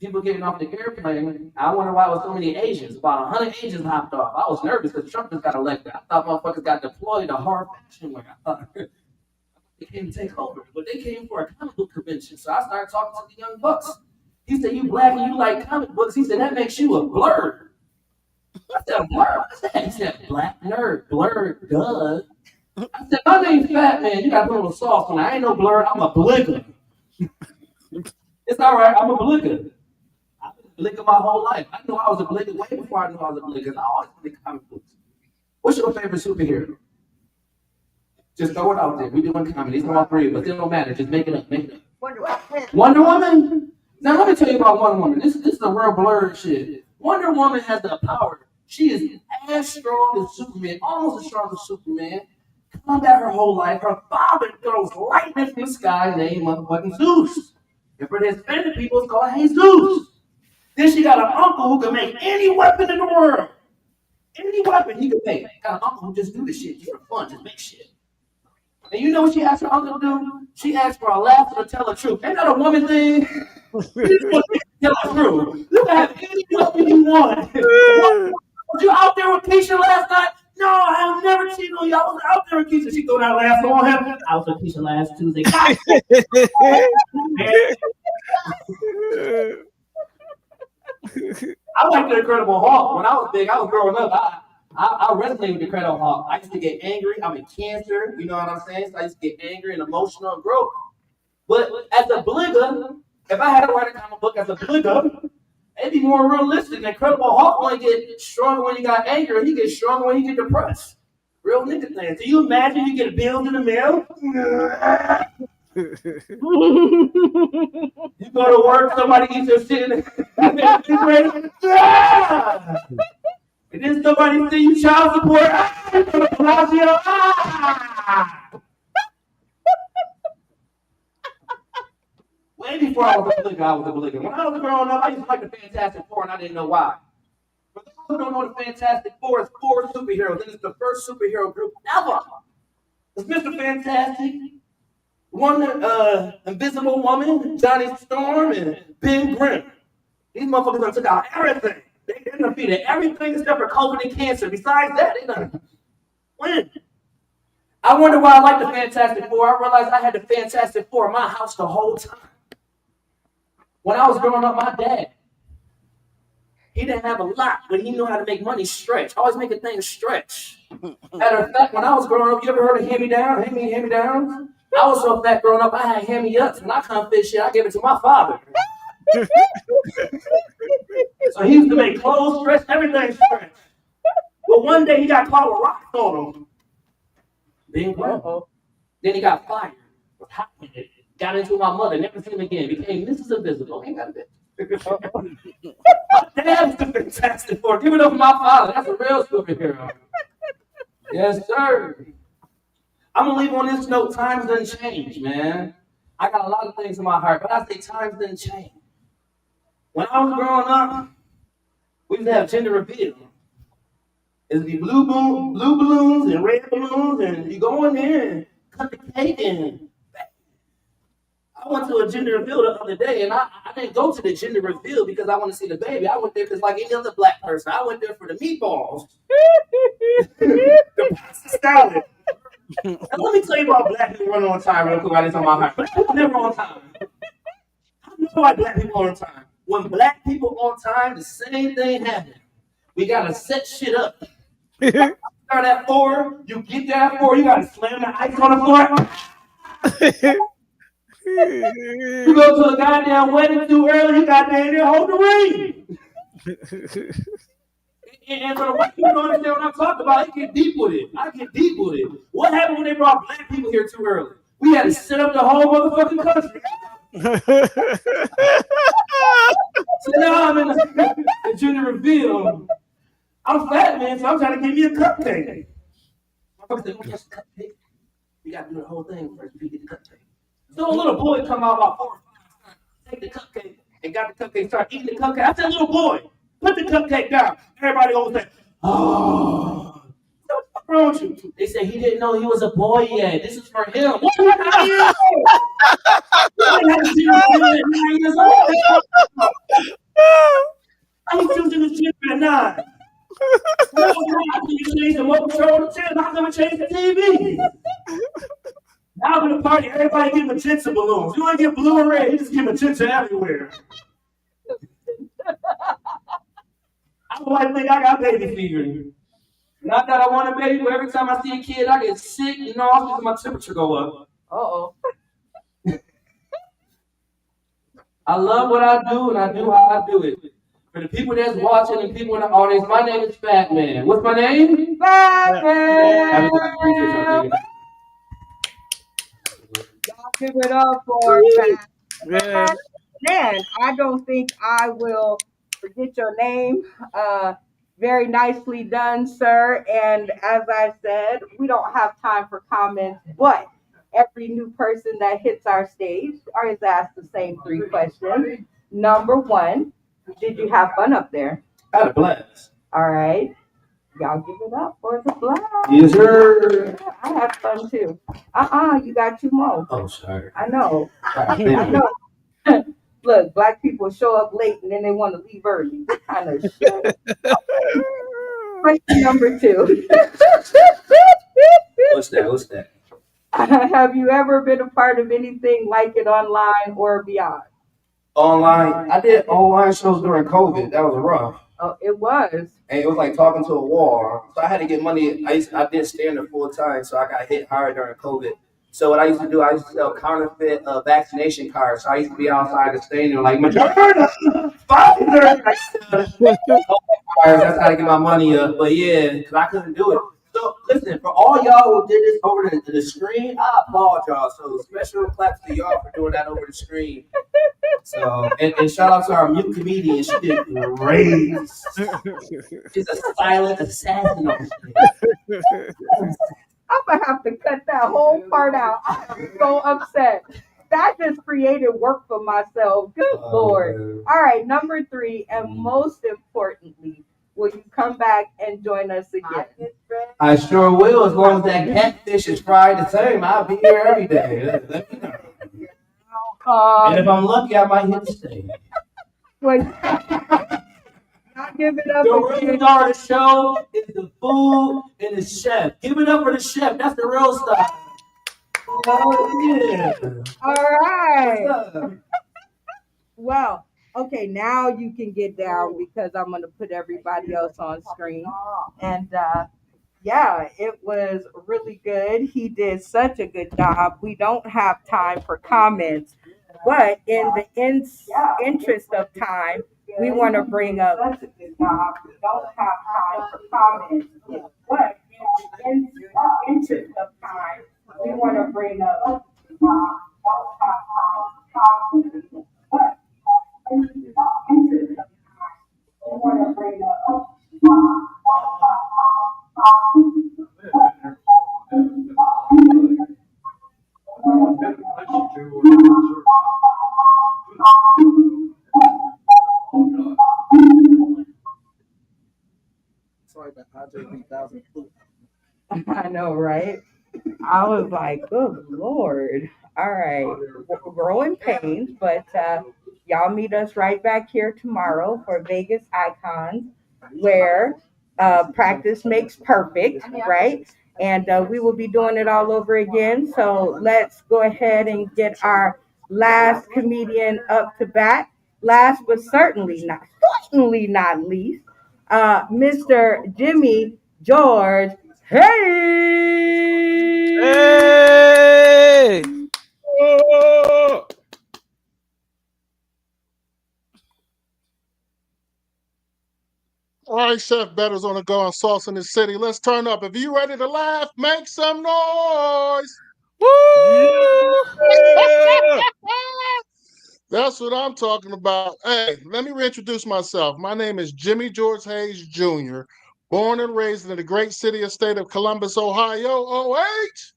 people getting off the airplane. I wonder why it was so many Asians. About 100 Asians hopped off. I was nervous because Trump just got elected. I thought motherfuckers got deployed a hard fashion way. I thought they came to take over, but they came for a comic book convention. So I started talking to the young bucks. He said, "You black and you like comic books." He said, "That makes you a blur." I said, "Blur? What's that?" He said, "Black nerd, blur, duh." I said, "My name's Fat Man. You gotta put a little sauce on it. I ain't no blur. I'm a blicker." It's all right. I'm a blicker. I've been a blicker my whole life. I knew I was a blicker way before I knew I was a blicker. I always been comic books. What's your favorite superhero? Just throw it out there. We doing comedy. It's all three, but it don't matter. Just make it up. Make it up. Wonder Woman? Now let me tell you about Wonder Woman. This is a real blurred shit. Wonder Woman has the power. She is as strong as Superman, almost as strong as Superman. Combat her whole life. Her father throws lightning from the sky named motherfucking Zeus. And for the Hispanic people, it's called Jesus. Then she got an uncle who can make any weapon in the world. Any weapon he can make. Got an uncle who just do this shit just for fun, just make shit. And you know what she asked her uncle to do? She asked for a laughter to tell the truth. Ain't that a woman thing? You just want to tell the truth. You can have any weapon you want. Was you out there with Keisha last night? No, I have never cheated on you. I was out there with Keisha. She threw that last on him. I was with Keisha last Tuesday. I like the Incredible Hulk. When I was big, I was growing up. I resonated with the Incredible Hulk. I used to get angry. I'm in cancer. You know what I'm saying? So I used to get angry and emotional and broke. But as a bligger, if I had to write a comic book as a bligger, it'd be more realistic. The Incredible Hulk only get stronger when you got anger, and he gets stronger when you get depressed. Real nigga thing. Do you imagine you get a bill in the mail? You go to work, somebody eats your shit, and then somebody see you child support. Way before I was a blicker, I was a blicker. When I was growing up, I used to like the Fantastic Four, and I didn't know why. For those who don't know, the Fantastic Four is 4 superheroes, and it's the first superhero group ever. It's Mr. Fantastic, Invisible Woman, Johnny Storm, and Ben Grimm. These motherfuckers done took out everything. They defeated everything except for COVID and cancer. Besides that, they done win. I wonder why I like the Fantastic Four. I realized I had the Fantastic Four in my house the whole time. When I was growing up, my dad, He didn't have a lot, but he knew how to make money stretch. Always making things stretch. Matter of fact, when I was growing up, you ever heard of hand-me-down? Hand-me-downs? I was so fat growing up, I had hand-me-ups. When I couldn't fit shit, I gave it to my father. So he used to make clothes stretch, everything stretch. But one day he got caught with rocks on him. Then he got fired. Was hot-headed. Got into my mother, never seen him again. Became Mrs. Invisible. Ain't got a bitch. My dad was the fantastic for. Give it up for my father. That's a real superhero. Yes, sir. I'm gonna leave on this note. Times done change, man. I got a lot of things in my heart, but I say times done change. When I was growing up, we used to have gender reveal. It'd be blue balloons and red balloons, and you go in there and cut the cake. And I went to a gender reveal the other day, and I didn't go to the gender reveal because I want to see the baby. I went there because, like any other black person, I went there for the meatballs, the pasta salad. And let me tell you about black people running on time real quick while it's on my heart. Black people never on time. I know why black people on time. When black people on time, the same thing happens. We gotta set shit up. Start at 4, you get there at 4, you gotta slam the ice on the floor. You go to a goddamn wedding too early, you got there and hold the ring. And for the white people don't understand what I'm talking about, I get deep with it. What happened when they brought black people here too early? We had to set up the whole motherfucking country. So now I'm in the junior reveal. I'm fat, man, so I'm trying to give you a cupcake. My said, "What's a cupcake? We got to do the whole thing first before you get the cupcake." So a little boy come out about 4 or 5, take the cupcake, and got the cupcake, start eating the cupcake. I said, "Little boy, put the cupcake down." Everybody always say, "Oh, what's wrong with you?" They said he didn't know he was a boy yet. This is for him. What the hell? You didn't have to at 9 years old. I was choosing the gym at 9. How come you change the remote control of the channel? How come you change the TV? Now in the party, everybody get magenta balloons. You ain't get blue and red, you just get magenta everywhere. I don't like to think I got baby fever. Not that I want a baby, but every time I see a kid, I get sick and nauseous and my temperature go up. Uh-oh. I love what I do and I do how I do it. For the people that's watching and people in the audience, my name is Fat Man. What's my name? Fat Man. Y'all give it up for Fat Man. I don't think I will forget your name. Very nicely done, sir. And as I said, we don't have time for comments, but every new person that hits our stage is asked the same 3 questions. Number 1, did you have fun up there? I had a blast. All right. Y'all give it up for the blast. Yes, sir. Yeah, I had fun too. You got 2 more. Oh, sorry. I know. I know. Look, black people show up late and then they want to leave early. What kind of shit? Question number 2. What's that? Have you ever been a part of anything like it online or beyond? Online. I did online shows during COVID. That was rough. Oh, it was. And it was like talking to a wall. So I had to get money. I did stand there full time, so I got hit hard during COVID. So what I used to do, I used to sell counterfeit vaccination cards. So I used to be outside the stadium like, Moderna, Pfizer. That's how to get my money up. But yeah, because I couldn't do it. So listen, for all y'all who did this over the screen, I applaud y'all. So special claps to y'all for doing that over the screen. So and shout out to our mute comedian. She did great. She's a silent assassin on stage. I'm gonna have to cut that whole part out. I'm so upset. That just created work for myself. Good Lord. Man. All right, number 3, and most importantly, will you come back and join us again? I sure will, as long as that catfish is fried the same. I'll be here every day. Let me know. And if I'm lucky, I might hit the stage. Wait. I'll give it up. The real star of the show is the food and the chef. Give it up for the chef. That's the real star. Oh, yeah. All right. Well, Okay, now you can get down because I'm gonna put everybody else on screen. And yeah, it was really good. He did such a good job. We don't have time for comments, but in the interest of time, we want to bring up. We don't have time for comments, but in the interest of time, we want to bring up. Don't have time for comments, but in the interest of time, we want to bring up. Sorry about Andre 3000. I know, right? I was like, good Lord. All right. Growing pains, but y'all meet us right back here tomorrow for Vegas Icons, where practice makes perfect, right? And we will be doing it all over again. So let's go ahead and get our last comedian up to bat. Last but certainly not least, Mr. Jimmy George. Hey! Hey! Oh! All right, Chef Better's on the go on Sauce in the City. Let's turn up. If you ready to laugh, make some noise. Woo! Yeah! That's what I'm talking about. Hey, let me reintroduce myself. My name is Jimmy George Hayes Jr., born and raised in the great city and state of Columbus, Ohio, OH.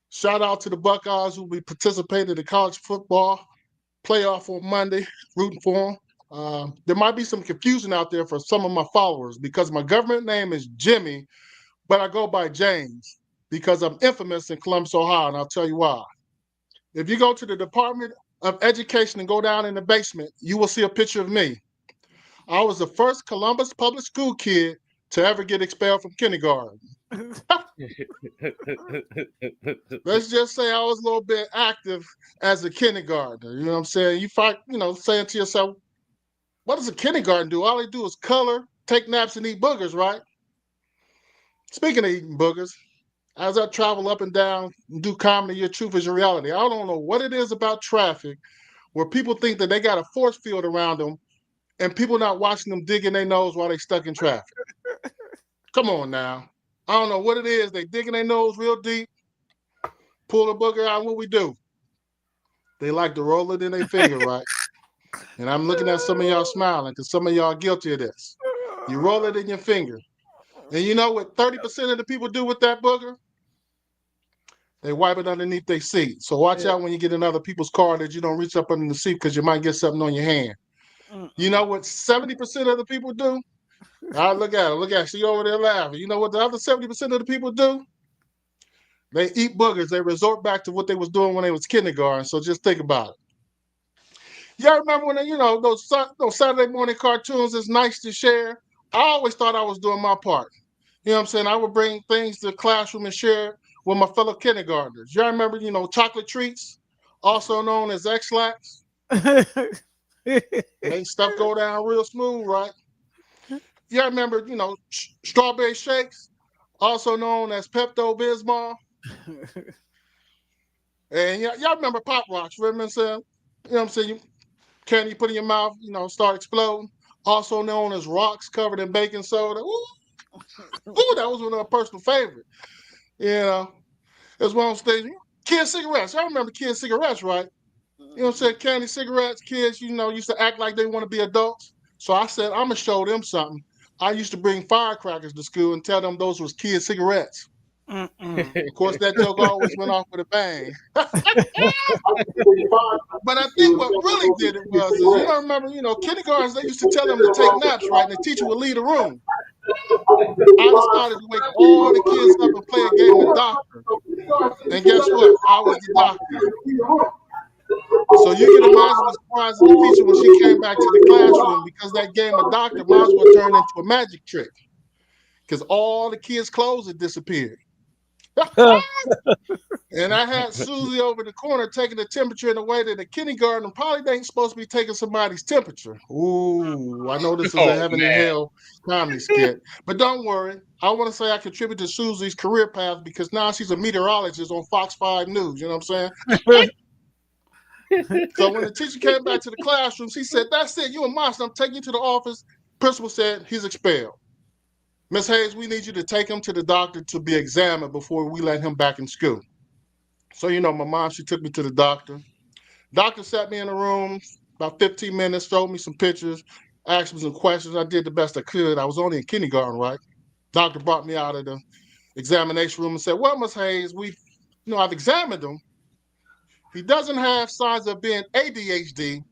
Shout out to the Buckeyes who will be participating in the college football playoff on Monday, rooting for them. There might be some confusion out there for some of my followers because my government name is Jimmy, but I go by James because I'm infamous in Columbus, Ohio, and I'll tell you why. If you go to the Department of Education and go down in the basement, you will see a picture of me. I was the first Columbus public school kid to ever get expelled from kindergarten. Let's just say I was a little bit active as a kindergartner. You know what I'm saying? You fight, saying to yourself, what does a kindergarten do? All they do is color, take naps, and eat boogers, right? Speaking of eating boogers, as I travel up and down and do comedy, your truth is your reality. I don't know what it is about traffic where people think that they got a force field around them and people not watching them digging their nose while they stuck in traffic. Come on now. I don't know what it is. They digging their nose real deep, pull the booger out. What we do? They like to roll it in their finger, right? And I'm looking at some of y'all smiling because some of y'all are guilty of this. You roll it in your finger. And you know what 30% of the people do with that booger? They wipe it underneath their seat. So watch out when you get in other people's car that you don't reach up under the seat because you might get something on your hand. You know what 70% of the people do? I look at her, look at her. She over there laughing. You know what the other 70% of the people do? They eat boogers. They resort back to what they was doing when they was kindergarten. So just think about it. Y'all remember when those Saturday morning cartoons is nice to share? I always thought I was doing my part. You know what I'm saying? I would bring things to the classroom and share with my fellow kindergartners. Y'all remember, chocolate treats, also known as X-Lax? Make stuff go down real smooth, right? Y'all remember, strawberry shakes, also known as Pepto-Bismol? And y'all remember Pop Rocks, remember saying? You know what I'm saying? Candy you put in your mouth, start exploding. Also known as rocks covered in baking soda. Ooh, that was one of my personal favorites. It's one on stage. Kid cigarettes. I remember kid cigarettes, right? You know what I'm saying? Candy cigarettes, kids, used to act like they want to be adults. So I said, I'm going to show them something. I used to bring firecrackers to school and tell them those was kid cigarettes. Of course, that joke always went off with a bang. But I think what really did it was, remember, kindergartens, they used to tell them to take naps, right? And the teacher would leave the room. I decided to wake all the kids up and play a game of doctor. And guess what? I was the doctor. So you can imagine the surprise of the teacher when she came back to the classroom because that game of doctor might as well turn into a magic trick because all the kids' clothes had disappeared. And I had Susie over the corner taking the temperature in a way that a kindergarten probably ain't supposed to be taking somebody's temperature. Ooh, I know this is a Oh heaven and man. hell comedy skit. But don't worry. I want to say I contribute to Susie's career path because now she's a meteorologist on Fox 5 News. You know what I'm saying? So when the teacher came back to the classroom, she said, "That's it. You a monster. I'm taking you to the office." Principal said, "He's expelled. Miss Hayes, we need you to take him to the doctor to be examined before we let him back in school." So, my mom, she took me to the doctor. Doctor sat me in a room about 15 minutes, showed me some pictures, asked me some questions. I did the best I could. I was only in kindergarten, right? Doctor brought me out of the examination room and said, "Well, Miss Hayes, I've examined him. He doesn't have signs of being ADHD,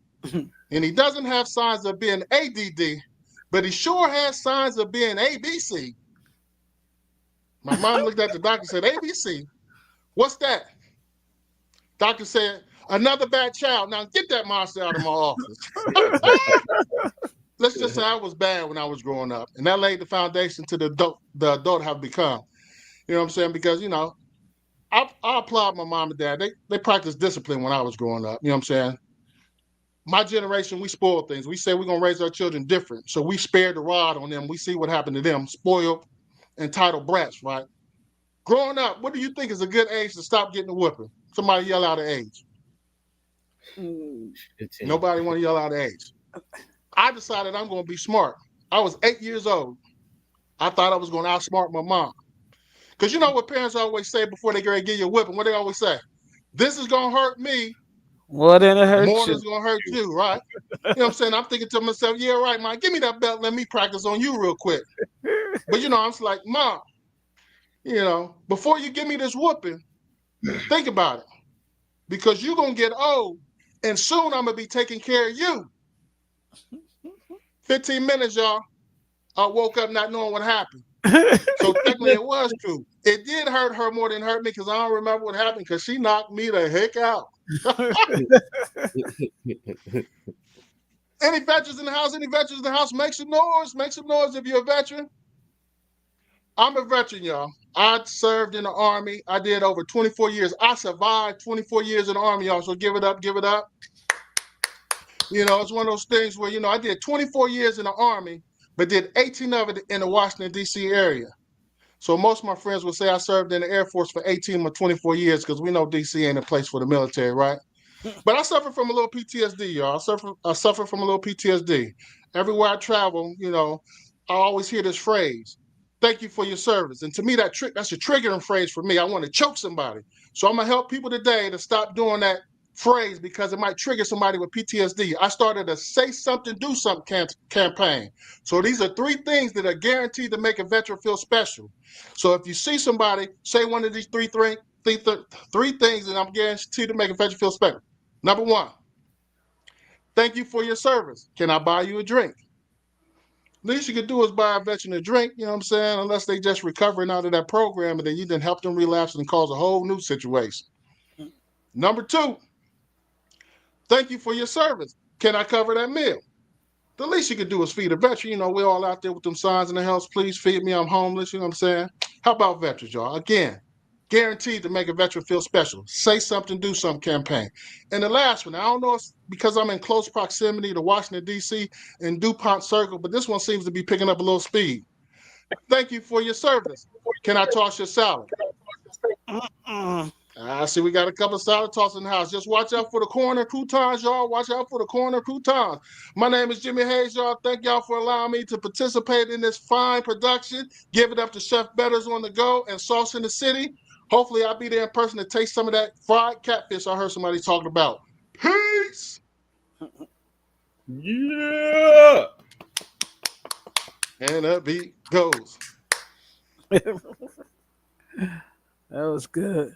and he doesn't have signs of being ADD, but he sure has signs of being ABC." My mom looked at the doctor and said, "ABC? What's that?" Doctor said, "Another bad child. Now get that monster out of my office." Let's just say I was bad when I was growing up, and that laid the foundation to the adult I've become. You know what I'm saying? Because I applaud my mom and dad. They practiced discipline when I was growing up. You know what I'm saying? My generation, we spoil things. We say we're gonna raise our children different, so we spared the rod on them. We see what happened to them, spoiled, entitled brats, right? Growing up, what do you think is a good age to stop getting a whooping? Somebody yell out of age. Nobody want to yell out of age. I decided I'm gonna be smart. I was 8 years old. I thought I was gonna outsmart my mom. Because you know what parents always say before they get ready to give you a whipping? What they always say? This is going to hurt me More than it more hurts than you. it's going to hurt you, right? You know what I'm saying? I'm thinking to myself, yeah, right, Mom, give me that belt. Let me practice on you real quick. But, I'm just like, Mom, before you give me this whooping, think about it. Because you're going to get old, and soon I'm going to be taking care of you. 15 minutes, y'all. I woke up not knowing what happened. So technically it was true. It did hurt her more than hurt me because I don't remember what happened because she knocked me the heck out. Any veterans in the house? Any veterans in the house? Make some noise. Make some noise if you're a veteran. I'm a veteran, y'all. I served in the Army. I did over 24 years. I survived 24 years in the Army, y'all. So give it up, give it up. It's one of those things where, I did 24 years in the Army, but did 18 of it in the Washington, D.C. area. So most of my friends would say I served in the Air Force for 18 or 24 years because we know D.C. ain't a place for the military, right? But I suffer from a little PTSD, y'all. I suffer from a little PTSD. Everywhere I travel, I always hear this phrase, "Thank you for your service." And to me, that's a triggering phrase for me. I want to choke somebody. So I'm going to help people today to stop doing that phrase because it might trigger somebody with PTSD. I started a Say Something, Do Something campaign. So these are 3 things that are guaranteed to make a veteran feel special. So if you see somebody, say one of these three things that I'm guaranteed to make a veteran feel special. Number 1, thank you for your service. Can I buy you a drink? Least you could do is buy a veteran a drink, you know what I'm saying? Unless they just recovering out of that program and then you didn't help them relapse and cause a whole new situation. Number 2, thank you for your service. Can I cover that meal? The least you could do is feed a veteran. We're all out there with them signs in the house. Please feed me. I'm homeless. You know what I'm saying? How about veterans, y'all? Again, guaranteed to make a veteran feel special. Say Something, Do Something campaign. And the last one, I don't know if it's because I'm in close proximity to Washington, D.C. and DuPont Circle, but this one seems to be picking up a little speed. Thank you for your service. Can I toss your salad? I see we got a couple of salad tossers in the house. Just watch out for the corner croutons, y'all. Watch out for the corner croutons. My name is Jimmy Hayes, y'all. Thank y'all for allowing me to participate in this fine production. Give it up to Chef Betters on the go and Sauce in the City. Hopefully I'll be there in person to taste some of that fried catfish I heard somebody talking about. Peace. Yeah. And that beat goes. That was good.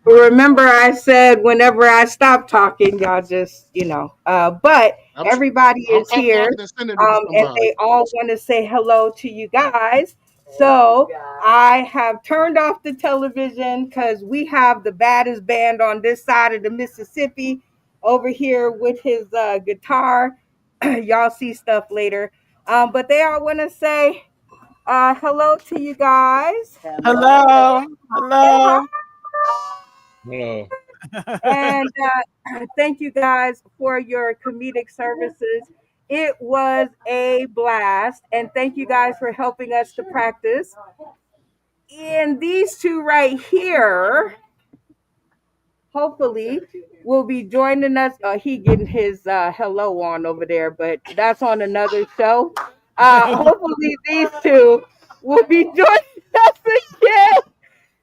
Remember, I said whenever I stop talking, y'all just, but I'm sure. everybody I'm is here, talking and sending it to and somebody. they all want to say hello to you guys. So I have turned off the television because we have the baddest band on this side of the Mississippi over here with his guitar. Y'all see stuff later. But they all want to say hello to you guys. Hello. Hello. Hello. And thank you guys for your comedic services. It was a blast. And thank you guys for helping us to practice. And these two right here, hopefully, will be joining us. He getting his hello on over there, but that's on another show. Hopefully, these two will be joining us again.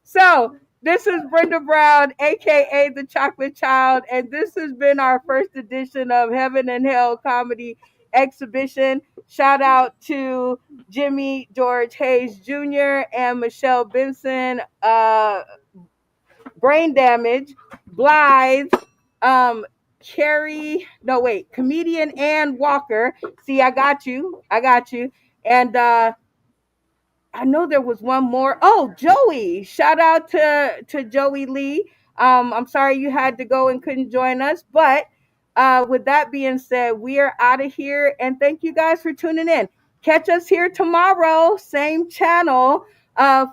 So, this is Brenda Brown, aka the Chocolate Child, and this has been our first edition of Heaven and Hell Comedy Exhibition. Shout out to Jimmy George Hayes Jr. and Michelle Benson, Brain Damage, Blythe, um, Carrie, no, wait, Comedian Ann Walker. See, I got you. And I know there was one more. Oh, Joey. Shout out to Joey Lee. I'm sorry you had to go and couldn't join us, but with that being said, we are out of here, and thank you guys for tuning in. Catch us here tomorrow, same channel,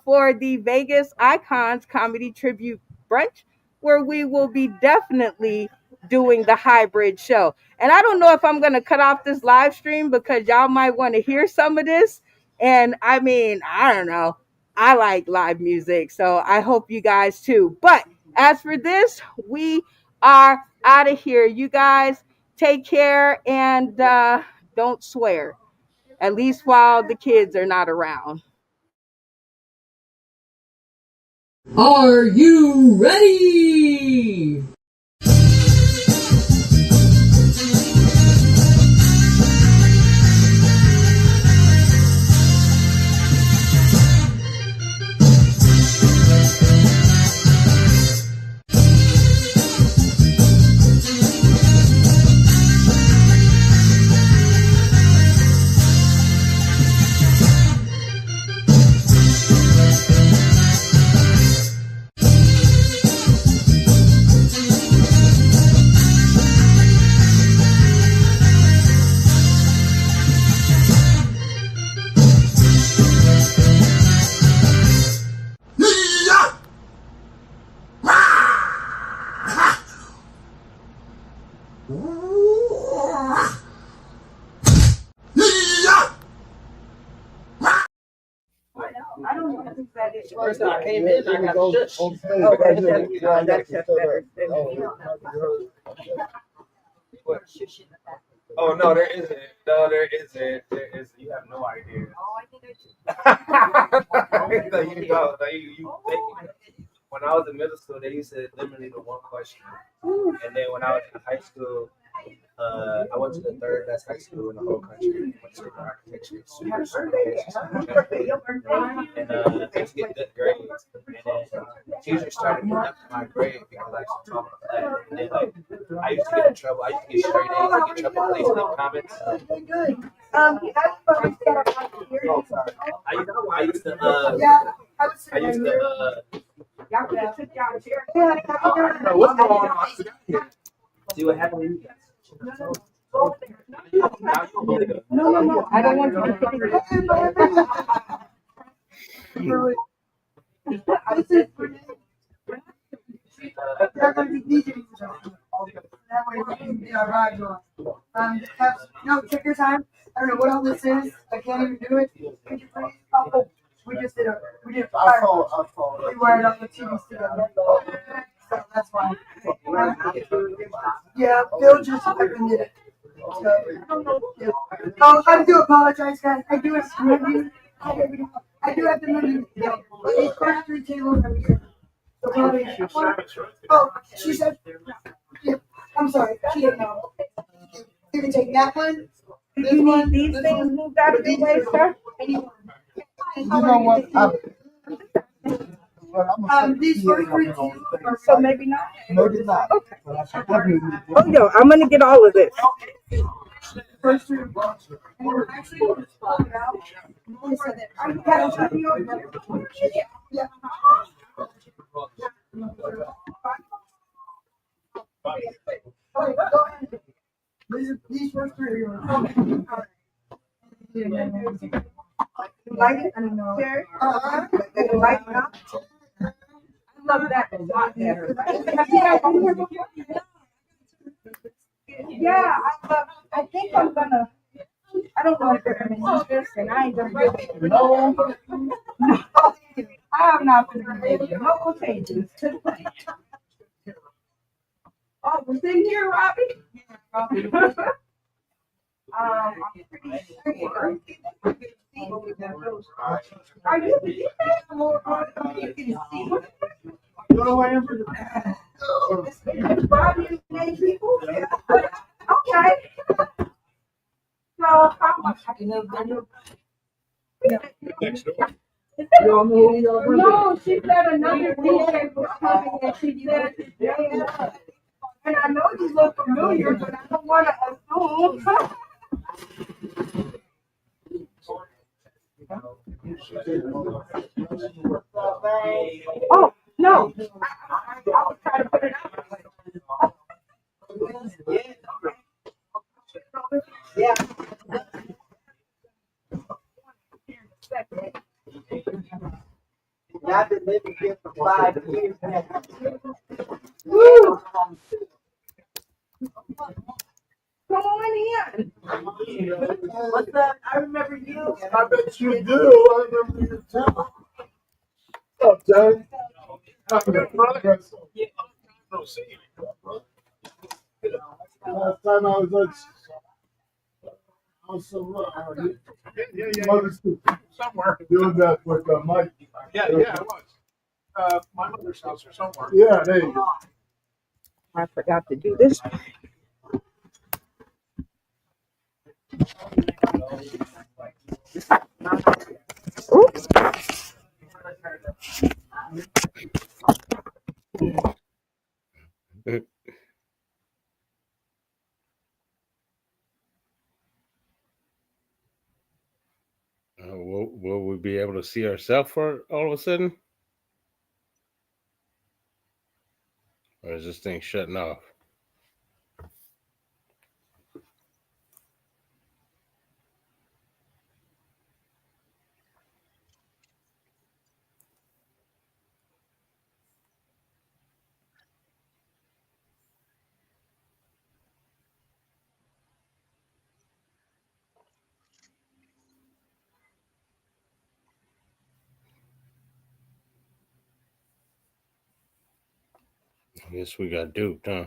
for the Vegas Icons Comedy Tribute Brunch, where we will be definitely doing the hybrid show. And I don't know if I'm gonna cut off this live stream because y'all might want to hear some of this, and I mean, I don't know. I like live music, so I hope you guys too. But as for this, we are out of here. You guys take care and don't swear, at least while the kids are not around. Are you ready? I don't know who that is. First time I came in, I got shushed. Oh no, there isn't. No, there isn't. There is. You have no idea. No, you don't. No, when I was in middle school, they used to limit me to one question, and then when I was in high school, I went to the third best high school in the whole country. Went to architecture, super and I used to get good grades. And then teachers started getting up to my grade because I used to talk about that. And then like I used to get in trouble. I used to get straight A's and get trouble for leaving comments. Oh, sorry. I used to what's going on? See what happened with you guys. No. I don't want you No, take your time. I don't know what all this is. I can't even do it. Could you please? Oh, we did a fire. We wired up the TVs together. So that's why. Yeah, Bill just fucking did it. So, yeah. Oh, I do apologize, guys. I do have to move you. I do have to move you. These first three tables are here. So probably. Oh, she said. Yeah, I'm sorry. She didn't know. You can take that one. This need one. these This things one. moved out of the way, sir. You know what? These first three, so maybe not. Maybe not. Okay. Oh no, I'm gonna get all of this. First three. These first three are yours. Like it? I don't know. Like it? I love that a lot better. Have you guys been here before? Yeah, I think I'm gonna. I don't know if they're gonna use this, and I ain't gonna give it no. No, I'm not gonna give you no changes to the plan. Oh, was in here, Robbie? I'm pretty sure. Are you the you can see? Robbie and many people? Okay. So how much? No, she said another DJ was coming and she said, and I know you look familiar, but I don't want to assume. Oh, no. I was trying to put it out. Yeah. I've been living here for 5 years now. Woo! Come on in. What's up? I remember you. I bet you do. I remember you too. What's up, Joe? I'm your brother. Last time I was Mother's somewhere doing that with Mike. Yeah, I was. My mother's house or somewhere. Yeah, there you go. I forgot to do this. Oops. Will we be able to see ourselves for all of a sudden? Or is this thing shutting off? I guess we got duped, huh?